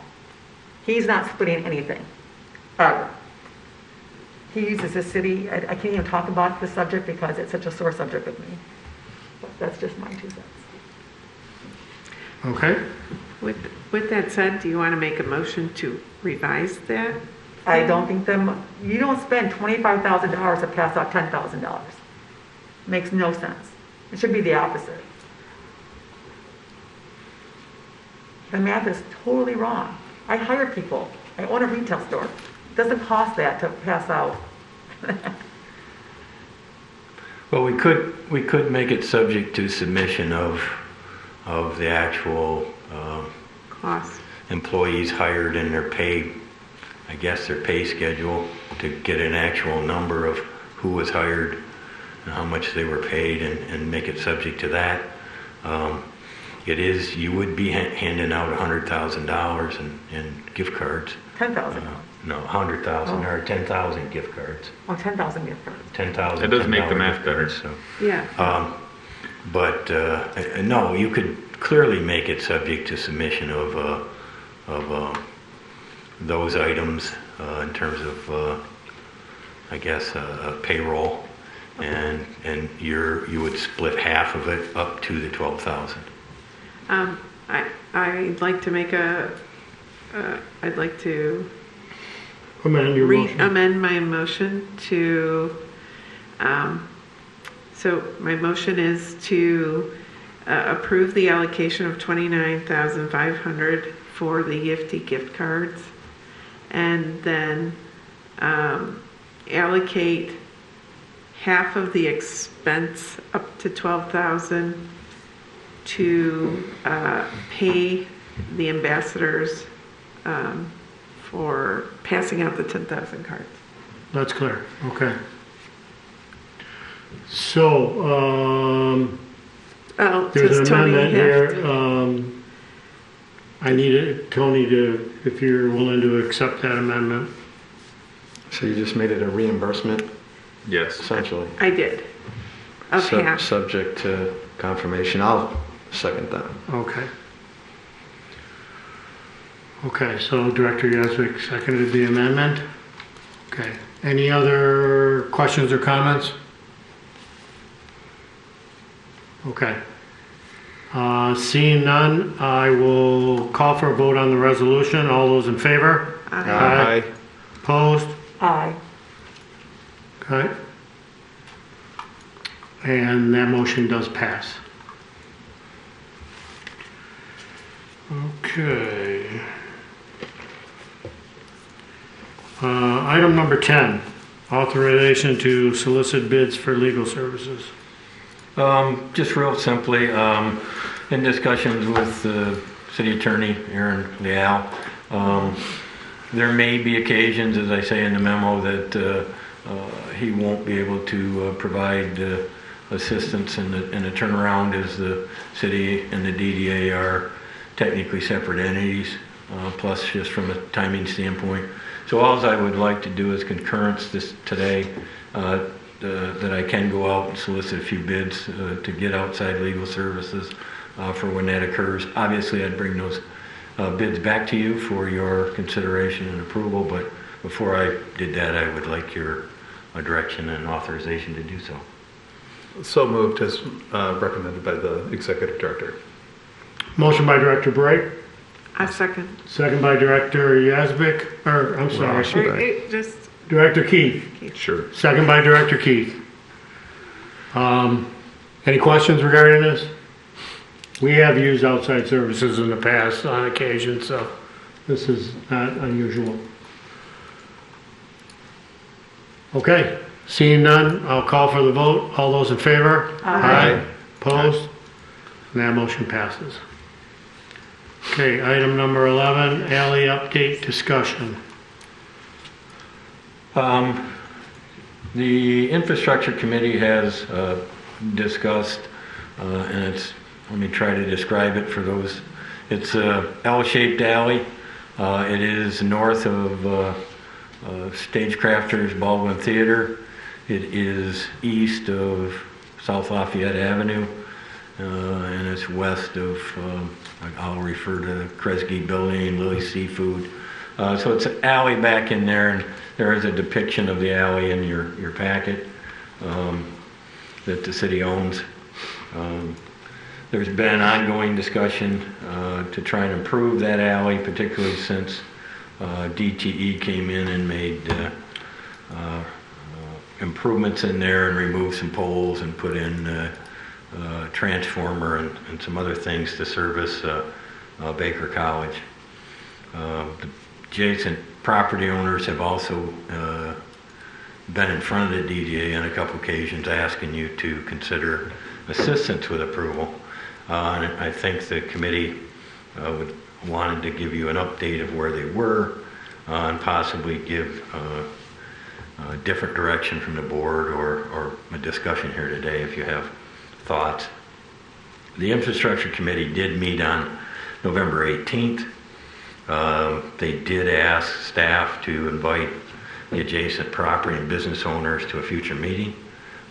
Speaker 7: He's not splitting anything, ever. He uses the city, I can't even talk about the subject because it's such a sore subject with me. But that's just my 2 cents.
Speaker 1: Okay?
Speaker 4: With that said, do you want to make a motion to revise that?
Speaker 7: I don't think you don't spend $25,000 to pass out $10,000. Makes no sense. It should be the opposite. The math is totally wrong. I hire people. I own a retail store. It doesn't cost that to pass out.
Speaker 6: Well, we could make it subject to submission of the actual
Speaker 4: Cost.
Speaker 6: employees hired and their pay, I guess their pay schedule, to get an actual number of who was hired and how much they were paid, and make it subject to that. You would be handing out $100,000 in gift cards.
Speaker 7: $10,000.
Speaker 6: no, 100,000 or 10,000 gift cards.
Speaker 7: Oh, 10,000 gift cards.
Speaker 6: 10,000.
Speaker 3: That does make the
Speaker 6: $10
Speaker 3: math
Speaker 6: gift
Speaker 3: better.
Speaker 6: cards, so.
Speaker 4: Yeah.
Speaker 6: But no, you could clearly make it subject to submission of those items in terms of, I guess, payroll, and you would split half of it up to the 12,000.
Speaker 4: I'd like to make I'd like to
Speaker 1: Amend your motion.
Speaker 4: amend my motion to, so my motion is to approve the allocation of 29,500 for the Yifty gift cards, and then allocate half of the expense up to 12,000 to pay the ambassadors for passing out the 10,000 cards.
Speaker 1: That's clear, okay. So, there's an
Speaker 4: does Tony
Speaker 1: amendment
Speaker 4: have
Speaker 1: here.
Speaker 4: to-
Speaker 1: I need Tony to, if you're willing to accept that amendment.
Speaker 5: So you just made it a reimbursement,
Speaker 3: Yes.
Speaker 5: essentially?
Speaker 4: I did, of half.
Speaker 5: Subject to confirmation. I'll second that.
Speaker 1: Okay. Okay, so Director Yazbek seconded the amendment. Okay. Any other questions or comments? Okay. Seeing none, I will call for a vote on the resolution. All those in favor?
Speaker 5: Aye.
Speaker 1: Opposed?
Speaker 7: Aye.
Speaker 1: Okay. And that motion does pass. Okay. Item number 10, authorization to solicit bids for legal services.
Speaker 6: Just real simply, in discussions with the city attorney, Aaron Leal, there may be occasions, as I say in the memo, that he won't be able to provide assistance in the turnaround, as the city and the DDA are technically separate entities, plus just from a timing standpoint. So all I would like to do is concurrence this today, that I can go out and solicit a few bids to get outside legal services for when that occurs. Obviously, I'd bring those bids back to you for your consideration and approval, but before I did that, I would like your direction and authorization to do so.
Speaker 12: So moved as recommended by the executive director.
Speaker 1: Motion by Director Bright,
Speaker 4: A second.
Speaker 1: second by Director Yazbek, or I'm sorry,
Speaker 5: Should I?
Speaker 4: Just,
Speaker 1: Director Keith.
Speaker 3: Sure.
Speaker 1: Second by Director Keith. Any questions regarding this? We have used outside services in the past on occasion, so this is not unusual. Okay, seeing none, I'll call for the vote. All those in favor?
Speaker 5: Aye.
Speaker 1: Opposed? And that motion passes. Okay, item number 11, alley update discussion.
Speaker 6: The infrastructure committee has discussed, and let me try to describe it for those. It's a L-shaped alley. It is north of Stagecrafters Baldwin Theater. It is east of South Lafayette Avenue, and it's west of, I'll refer to the Kresge Building, Lily Seafood. So it's an alley back in there, and there is a depiction of the alley in your packet that the city owns. There's been ongoing discussion to try and improve that alley, particularly since DTE came in and made improvements in there and removed some poles and put in a transformer and some other things to service Baker College. The adjacent property owners have also been in front of the DDA on a couple occasions asking you to consider assistance with approval. And I think the committee wanted to give you an update of where they were and possibly give a different direction from the board or a discussion here today if you have thoughts. The infrastructure committee did meet on November 18th. They did ask staff to invite the adjacent property and business owners to a future meeting.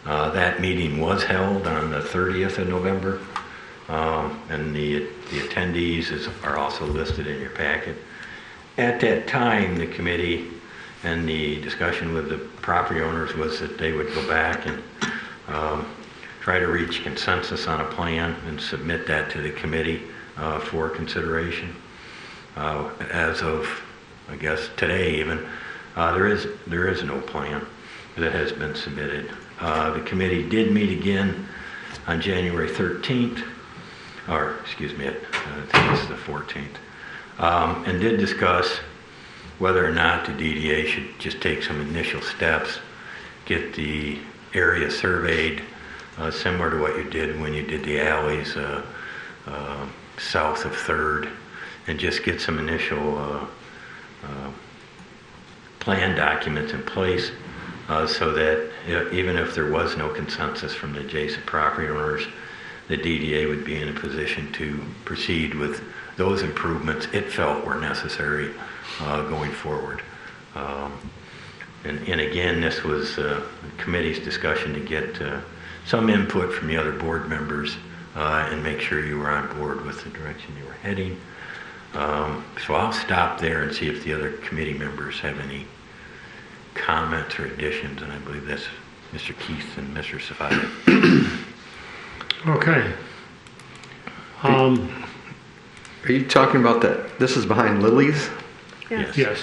Speaker 6: That meeting was held on the 30th of November, and the attendees are also listed in your packet. At that time, the committee and the discussion with the property owners was that they would go back and try to reach consensus on a plan and submit that to the committee for consideration. As of, I guess, today even, there is no plan that has been submitted. The committee did meet again on January 13th, or excuse me, I think it's the 14th, and did discuss whether or not the DDA should just take some initial steps, get the area surveyed, similar to what you did when you did the alleys south of 3rd, and just get some initial plan documents in place so that even if there was no consensus from the adjacent property owners, the DDA would be in a position to proceed with those improvements it felt were necessary going forward. And again, this was the committee's discussion to get some input from the other board members and make sure you were on board with the direction you were heading. So I'll stop there and see if the other committee members have any comments or additions, and I believe that's Mr. Keith and Mr. Safari.
Speaker 1: Okay.
Speaker 5: Are you talking about that? This is behind Lily's?
Speaker 4: Yes.
Speaker 1: Yes.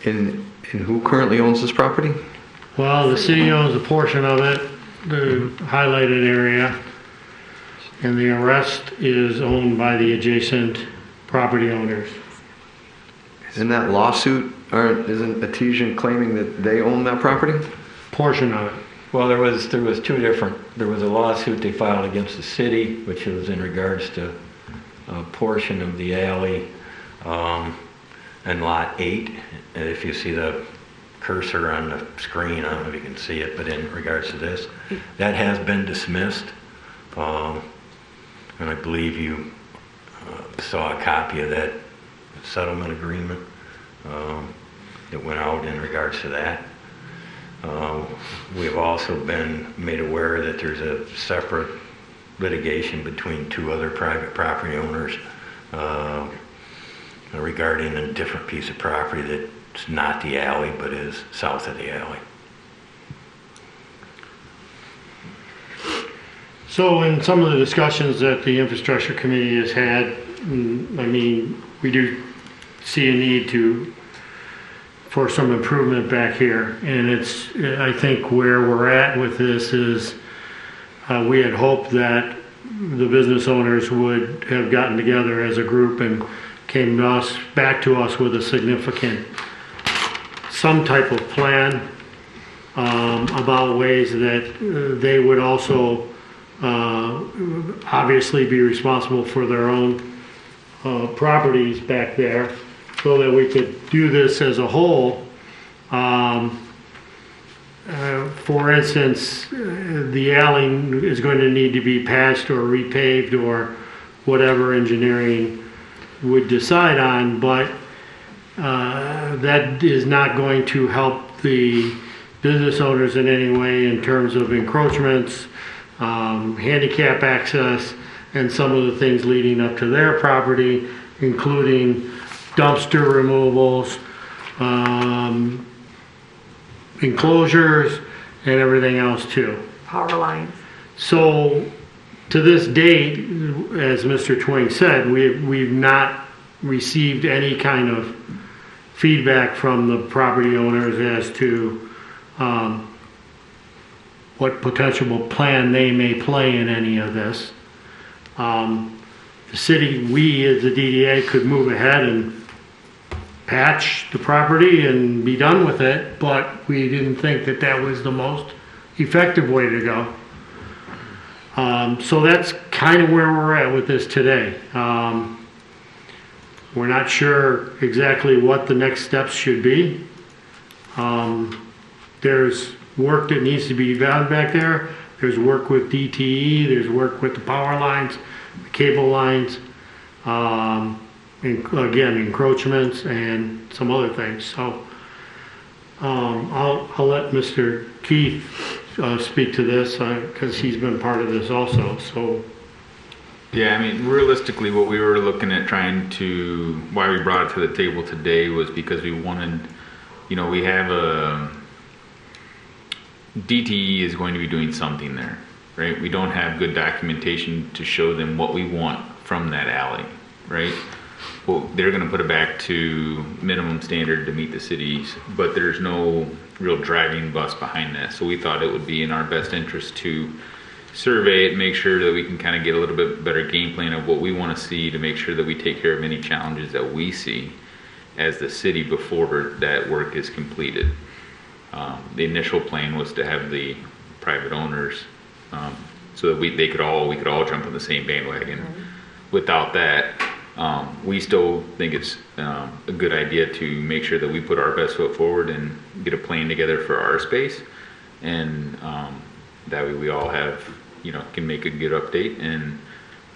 Speaker 5: And who currently owns this property?
Speaker 1: Well, the city owns a portion of it, the highlighted area, and the rest is owned by the adjacent property owners.
Speaker 5: In that lawsuit, isn't Artesian claiming that they own that property?
Speaker 1: Portion of it.
Speaker 6: Well, there was two different. There was a lawsuit they filed against the city, which was in regards to a portion of the alley and lot 8. And if you see the cursor on the screen, I don't know if you can see it, but in regards to this, that has been dismissed. And I believe you saw a copy of that settlement agreement that went out in regards to that. We have also been made aware that there's a separate litigation between 2 other private property owners regarding a different piece of property that's not the alley but is south of the alley.
Speaker 1: So in some of the discussions that the infrastructure committee has had, I mean, we do see a need for some improvement back here. And I think where we're at with this is we had hoped that the business owners would have gotten together as a group and came back to us with a significant, some type of plan about ways that they would also obviously be responsible for their own properties back there, so that we could do this as a whole. For instance, the alley is going to need to be patched or repaved or whatever engineering would decide on, but that is not going to help the business owners in any way in terms of encroachments, handicap access, and some of the things leading up to their property, including dumpster removals, enclosures, and everything else too.
Speaker 7: Power lines.
Speaker 1: So to this date, as Mr. Twing said, we've not received any kind of feedback from the property owners as to what potential plan they may play in any of this. The city, we as the DDA could move ahead and patch the property and be done with it, but we didn't think that that was the most effective way to go. So that's kind of where we're at with this today. We're not sure exactly what the next steps should be. There's work that needs to be done back there. There's work with DTE, there's work with the power lines, the cable lines. Again, encroachments and some other things. So I'll let Mr. Keith speak to this because he's been part of this also. So
Speaker 3: Yeah, I mean, realistically, what we were looking at why we brought it to the table today was because we wanted, we have DTE is going to be doing something there, right? We don't have good documentation to show them what we want from that alley, right? Well, they're going to put it back to minimum standard to meet the cities, but there's no real driving bus behind that. So we thought it would be in our best interest to survey it, make sure that we can kind of get a little bit better game plan of what we want to see to make sure that we take care of any challenges that we see as the city before that work is completed. The initial plan was to have the private owners so that we could all jump on the same bandwagon. Without that, we still think it's a good idea to make sure that we put our best foot forward and get a plan together for our space, and that way we all have, can make a good update, and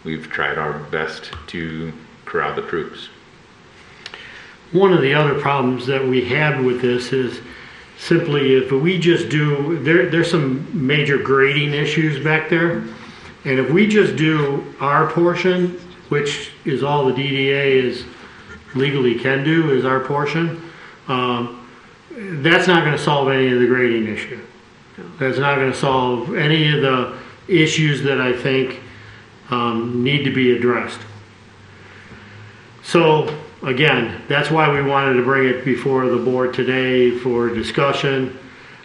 Speaker 3: we've tried our best to corral the troops.
Speaker 1: one of the other problems that we had with this is simply if we just do, there's some major grading issues back there, and if we just do our portion, which is all the DDA is legally can do, is our portion, that's not going to solve any of the grading issue. That's not going to solve any of the issues that I think need to be addressed. So again, that's why we wanted to bring it before the board today for discussion.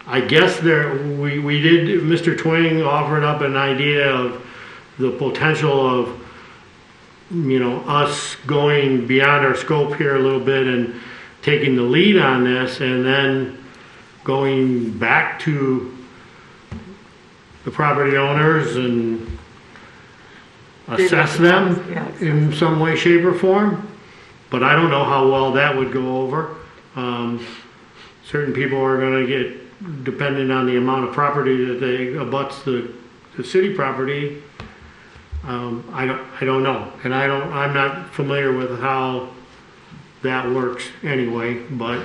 Speaker 1: I guess we did, Mr. Twing offered up an idea of the potential of us going beyond our scope here a little bit and taking the lead on this, and then going back to the property owners and assess them in some way, shape, or form. But I don't know how well that would go over. Certain people are going to get, depending on the amount of property that they abuts the city property. I don't know, and I'm not familiar with how that works anyway, but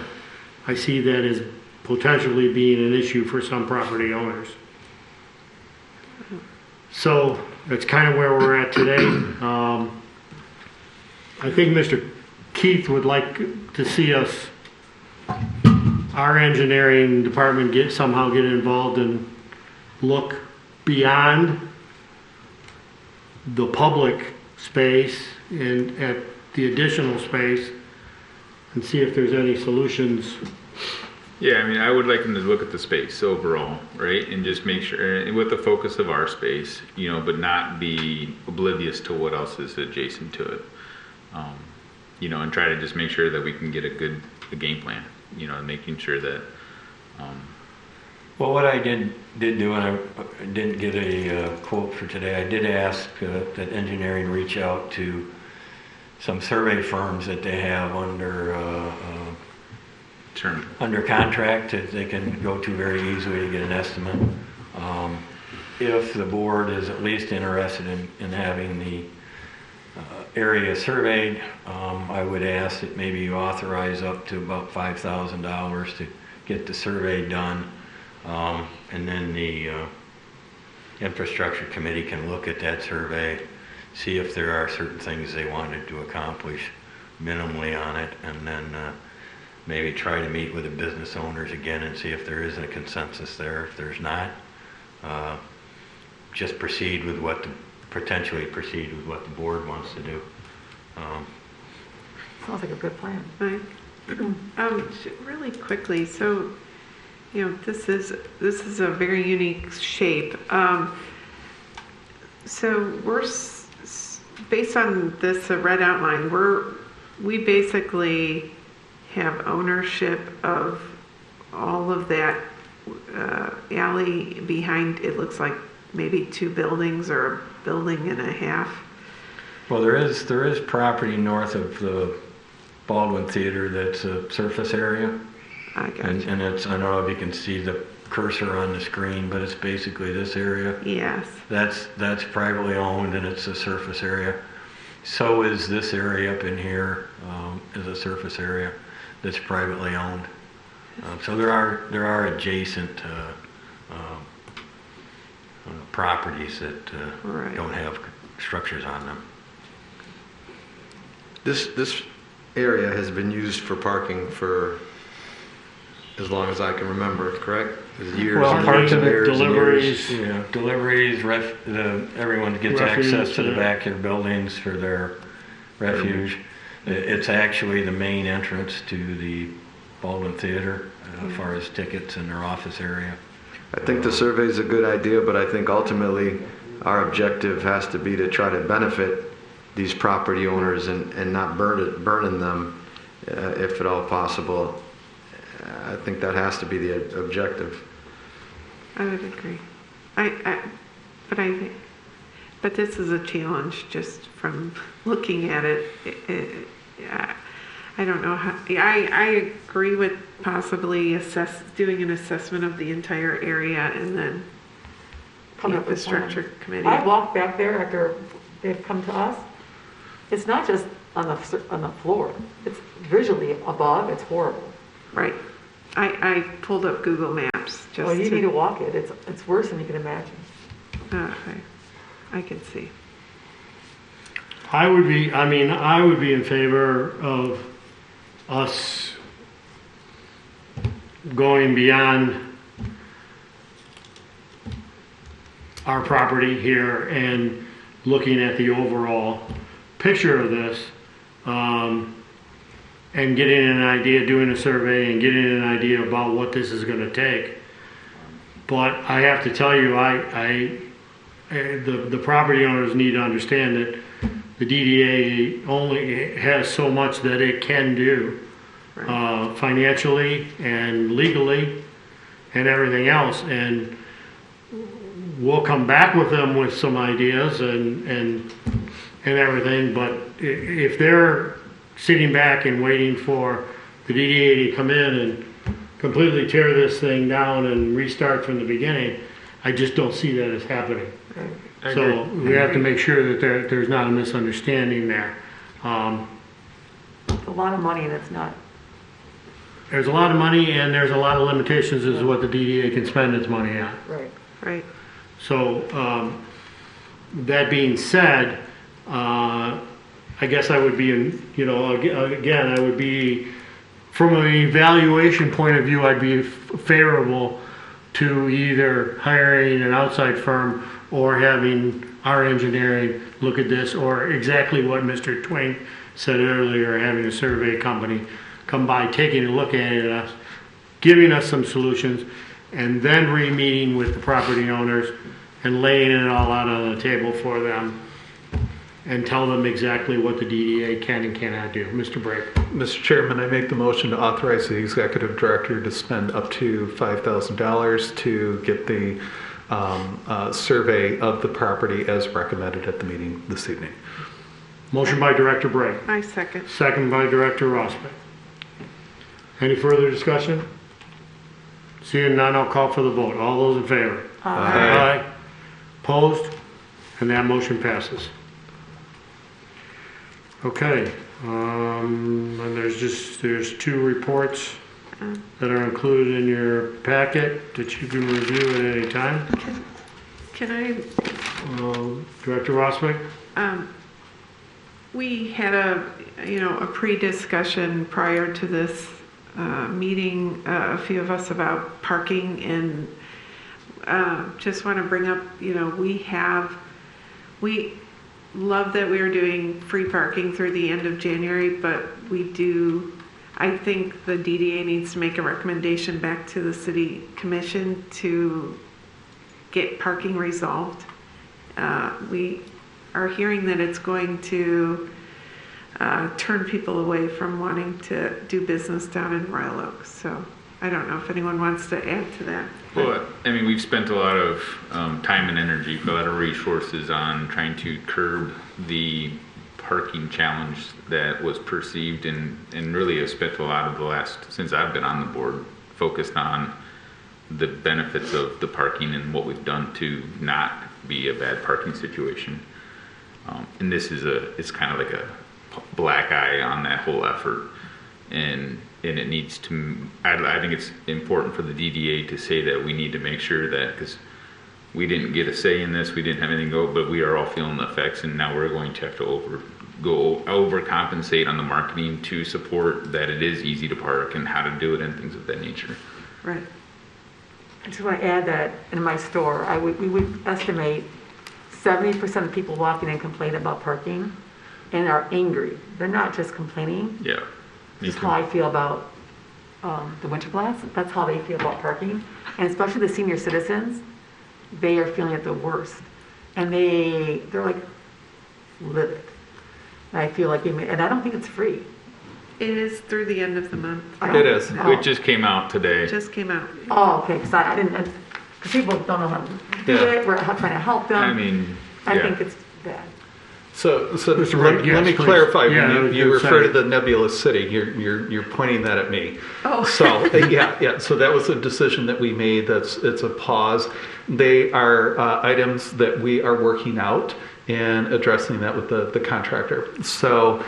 Speaker 1: I see that as potentially being an issue for some property owners. So that's kind of where we're at today. I think Mr. Keith would like to see us, our engineering department, somehow get involved and look beyond the public space and at the additional space and see if there's any solutions.
Speaker 3: Yeah, I mean, I would like them to look at the space overall, right? And just make sure, with the focus of our space, but not be oblivious to what else is adjacent to it. And try to just make sure that we can get a game plan, and making sure that.
Speaker 6: Well, what I did do, and I didn't get a quote for today, I did ask that engineering reach out to some survey firms that they have under contract that they can go to very easily to get an estimate. If the board is at least interested in having the area surveyed, I would ask that maybe you authorize up to about $5,000 to get the survey done. And then the infrastructure committee can look at that survey, see if there are certain things they wanted to accomplish minimally on it, and then maybe try to meet with the business owners again and see if there isn't a consensus there. If there's not, just potentially proceed with what the board wants to do.
Speaker 7: Sounds like a good plan.
Speaker 4: Right. Really quickly, so this is a very unique shape. So we're based on this red outline. We basically have ownership of all of that alley behind. It looks like maybe 2 buildings or a building and a half.
Speaker 6: Well, there is property north of the Baldwin Theater that's a surface area.
Speaker 4: I got you.
Speaker 6: And it's, I don't know if you can see the cursor on the screen, but it's basically this area.
Speaker 4: Yes.
Speaker 6: That's privately owned, and it's a surface area. So is this area up in here, is a surface area that's privately owned. So there are adjacent properties that
Speaker 4: Right.
Speaker 6: don't have structures on them.
Speaker 5: This area has been used for parking for as long as I can remember, correct? Years
Speaker 6: Well,
Speaker 5: and
Speaker 6: part
Speaker 5: years
Speaker 6: of
Speaker 5: and
Speaker 6: it,
Speaker 5: years and years.
Speaker 1: deliveries.
Speaker 6: Yeah, deliveries, everyone gets
Speaker 1: Refuge,
Speaker 6: access to the
Speaker 1: yeah.
Speaker 6: back of their buildings for their refuge. It's actually the main entrance to the Baldwin Theater, as far as tickets in their office area.
Speaker 5: I think the survey is a good idea, but I think ultimately our objective has to be to try to benefit these property owners and not burning them, if at all possible. I think that has to be the objective.
Speaker 4: I would agree. But this is a challenge just from looking at it. I don't know how, I agree with possibly doing an assessment of the entire area and then
Speaker 7: Come
Speaker 4: the
Speaker 7: up with plan.
Speaker 4: infrastructure committee.
Speaker 7: I walked back there after they've come to us. It's not just on the floor. It's visually above, it's horrible.
Speaker 4: Right. I pulled up Google Maps just
Speaker 7: Well, you need to walk it. It's worse than you can imagine.
Speaker 4: I can see.
Speaker 1: I would be in favor of us going beyond our property here and looking at the overall picture of this, and getting an idea, doing a survey and getting an idea about what this is going to take. But I have to tell you, the property owners need to understand that the DDA only has so much that it can do, financially and legally and everything else. And we'll come back with them with some ideas and everything. But if they're sitting back and waiting for the DDA to come in and completely tear this thing down and restart from the beginning, I just don't see that as happening. So we have to make sure that there's not a misunderstanding there.
Speaker 7: It's a lot of money and it's not.
Speaker 1: There's a lot of money and there's a lot of limitations as to what the DDA can spend its money on.
Speaker 7: Right.
Speaker 4: Right.
Speaker 1: So that being said, I guess I would be again, I would be, from an evaluation point of view, I'd be favorable to either hiring an outside firm or having our engineering look at this, or exactly what Mr. Twain said earlier, having a survey company come by, taking a look at it, giving us some solutions, and then re-meeting with the property owners and laying it all out on the table for them and tell them exactly what the DDA can and cannot do. Mr. Brake.
Speaker 12: Mr. Chairman, I make the motion to authorize the executive director to spend up to $5,000 to get the survey of the property as recommended at the meeting this evening.
Speaker 1: Motion by Director Brake.
Speaker 4: I second.
Speaker 1: Second by Director Rosbeck. Any further discussion? Seeing none, I'll call for the vote. All those in favor?
Speaker 5: Aye.
Speaker 1: Opposed? And that motion passes. Okay, and there's two reports that are included in your packet that you can review at any time.
Speaker 4: Can I?
Speaker 1: Director Rosbeck?
Speaker 4: We had a pre-discussion prior to this meeting, a few of us, about parking, and just want to bring up, we love that we are doing free parking through the end of January, but I think the DDA needs to make a recommendation back to the city commission to get parking resolved. We are hearing that it's going to turn people away from wanting to do business down in Royal Oak. So I don't know if anyone wants to add to that.
Speaker 3: Well, I mean, we've spent a lot of time and energy, a lot of resources on trying to curb the parking challenge that was perceived, and really have spent a lot of the last, since I've been on the board, focused on the benefits of the parking and what we've done to not be a bad parking situation. And this is it's kind of like a black eye on that whole effort. And it needs to, I think it's important for the DDA to say that we need to make sure that, because we didn't get a say in this, we didn't have anything go, but we are all feeling the effects, and now we're going to have to overcompensate on the marketing to support that it is easy to park and how to do it and things of that nature.
Speaker 4: Right.
Speaker 7: I just want to add that in my store, we would estimate 70% of people walking in complain about parking and are angry. They're not just complaining.
Speaker 3: Yeah.
Speaker 7: That's how I feel about the winter blast. That's how they feel about parking. And especially the senior citizens, they are feeling it the worst. And they're like livid. And I feel like, and I don't think it's free.
Speaker 4: It is through the end of the month.
Speaker 12: It is.
Speaker 3: It just came out today.
Speaker 4: It just came out.
Speaker 7: Oh, okay, because I didn't, because people don't know how to do it, we're trying to help them.
Speaker 3: I mean,
Speaker 7: I think it's bad.
Speaker 12: So
Speaker 1: Mr.
Speaker 12: let
Speaker 1: Wright, yes,
Speaker 12: me
Speaker 1: please.
Speaker 12: clarify.
Speaker 1: Yeah, I
Speaker 12: When
Speaker 1: was
Speaker 12: you
Speaker 1: gonna
Speaker 12: refer
Speaker 1: say.
Speaker 12: to the nebulous city, you're pointing that at me.
Speaker 4: Oh.
Speaker 12: So yeah. So that was a decision that we made. It's a pause. They are items that we are working out and addressing that with the contractor. So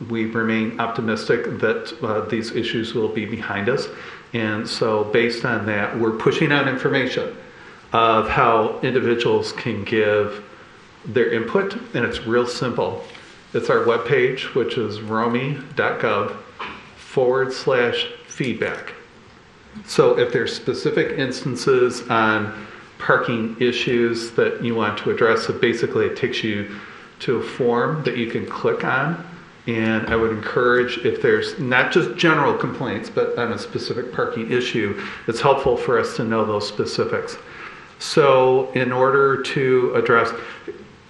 Speaker 12: we remain optimistic that these issues will be behind us. And so based on that, we're pushing out information of how individuals can give their input, and it's real simple. It's our webpage, which is romy.gov/feedback. So if there's specific instances on parking issues that you want to address, so basically it takes you to a form that you can click on. And I would encourage, if there's not just general complaints, but on a specific parking issue, it's helpful for us to know those specifics. So in order to address,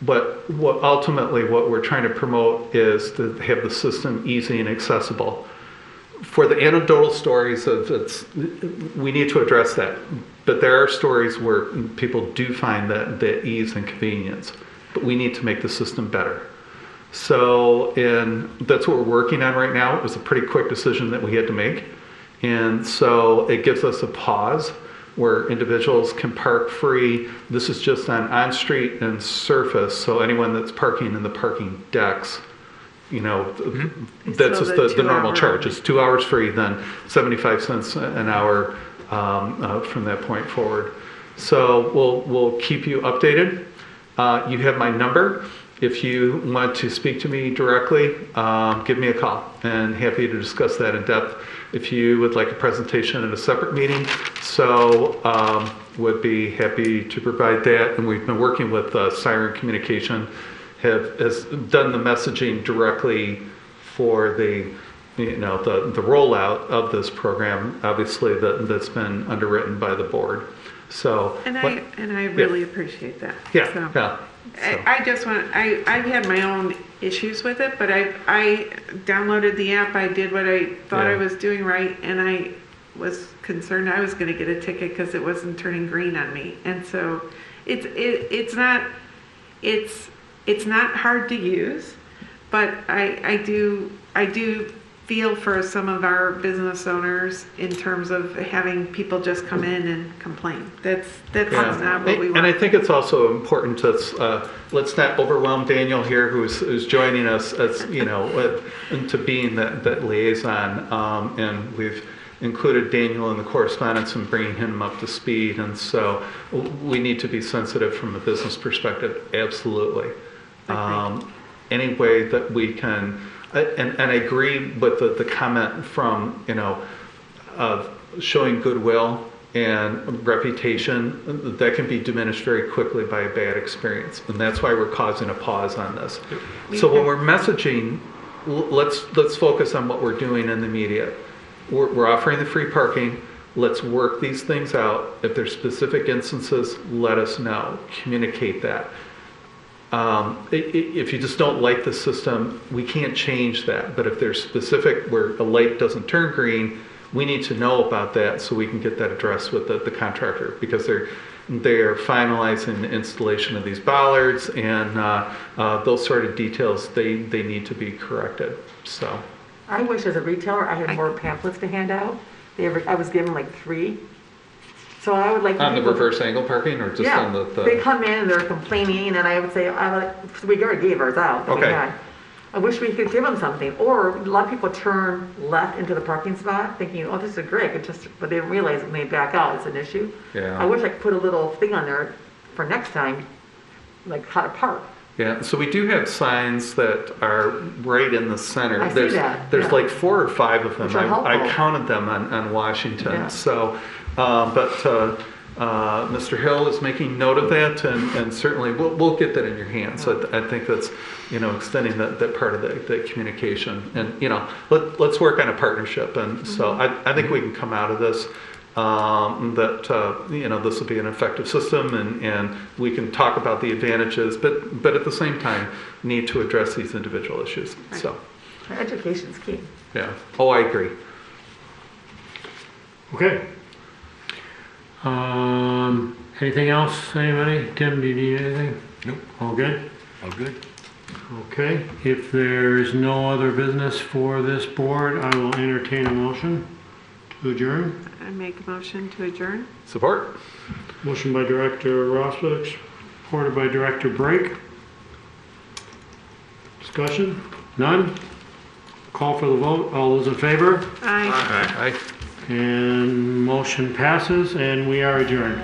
Speaker 12: but what ultimately what we're trying to promote is to have the system easy and accessible. For the anecdotal stories we need to address that. But there are stories where people do find that ease and convenience. But we need to make the system better. So, and that's what we're working on right now. It was a pretty quick decision that we had to make. And so it gives us a pause where individuals can park free. This is just on-street and surface. So anyone that's parking in the parking decks, that's just the normal charge. It's 2 hours free, then 75 cents an hour from that point forward. So we'll keep you updated. You have my number. If you want to speak to me directly, give me a call, and happy to discuss that in depth. If you would like a presentation at a separate meeting, would be happy to provide that. And we've been working with Siren Communication, has done the messaging directly for the rollout of this program. Obviously, that's been underwritten by the board. So,
Speaker 4: And I really appreciate that.
Speaker 12: Yeah,
Speaker 4: So,
Speaker 12: yeah.
Speaker 4: I just want, I've had my own issues with it, but I downloaded the app, I did what I thought I was doing right, and I was concerned I was gonna get a ticket because it wasn't turning green on me. And so it's not hard to use, but I do feel for some of our business owners in terms of having people just come in and complain. That's not what we want.
Speaker 12: And I think it's also important to let's not overwhelm Daniel here, who's joining us as into being that liaison. And we've included Daniel in the correspondence and bringing him up to speed. And so we need to be sensitive from a business perspective. Absolutely. Any way that we can. And I agree with the comment from, showing goodwill and reputation, that can be diminished very quickly by a bad experience. And that's why we're causing a pause on this. So when we're messaging, let's focus on what we're doing in the media. We're offering the free parking. Let's work these things out. If there's specific instances, let us know. Communicate that. If you just don't like the system, we can't change that. But if there's specific where a light doesn't turn green, we need to know about that so we can get that addressed with the contractor, because they're finalizing the installation of these bollards, and those sort of details, they need to be corrected. So
Speaker 7: I wish as a retailer I had more pamphlets to hand out. I was given like 3. So I would like.
Speaker 12: On the
Speaker 7: people-
Speaker 12: reverse angle parking or just
Speaker 7: Yeah,
Speaker 12: on the?
Speaker 7: they come in and they're complaining, and I would say, so we already gave ours out. that we
Speaker 12: Okay.
Speaker 7: had. I wish we could give them something, or a lot of people turn left into the parking spot thinking, oh, this is great, but they didn't realize when they back out, it's an issue.
Speaker 12: Yeah.
Speaker 7: I wish I could put a little thing on there for next time, like how to park.
Speaker 12: Yeah, so we do have signs that are right in the center.
Speaker 7: I see
Speaker 12: There's,
Speaker 7: that,
Speaker 12: There's
Speaker 7: yeah.
Speaker 12: like 4 or 5 of them.
Speaker 7: Which are
Speaker 12: I
Speaker 7: helpful.
Speaker 12: counted them on Washington.
Speaker 7: Yeah.
Speaker 12: So, Mr. Hill is making note of that, and certainly we'll get that in your hands. So I think that's, extending that part of the communication. And, let's work on a partnership. And so I think we can come out of this. This will be an effective system, and we can talk about the advantages, but at the same time need to address these individual issues. So,
Speaker 7: Education's key.
Speaker 12: yeah. Oh, I agree.
Speaker 1: Okay. Anything else, anybody? Tim, do you need anything?
Speaker 13: Nope.
Speaker 1: All good?
Speaker 13: All good.
Speaker 1: Okay. If there's no other business for this board, I will entertain a motion to adjourn.
Speaker 4: I make a motion to adjourn.
Speaker 12: Support.
Speaker 1: Motion by Director Roswitz, supported by Director Brake. Discussion? None? Call for the vote. All those in favor?
Speaker 4: Aye.
Speaker 12: Aye.
Speaker 1: And motion passes, and we are adjourned.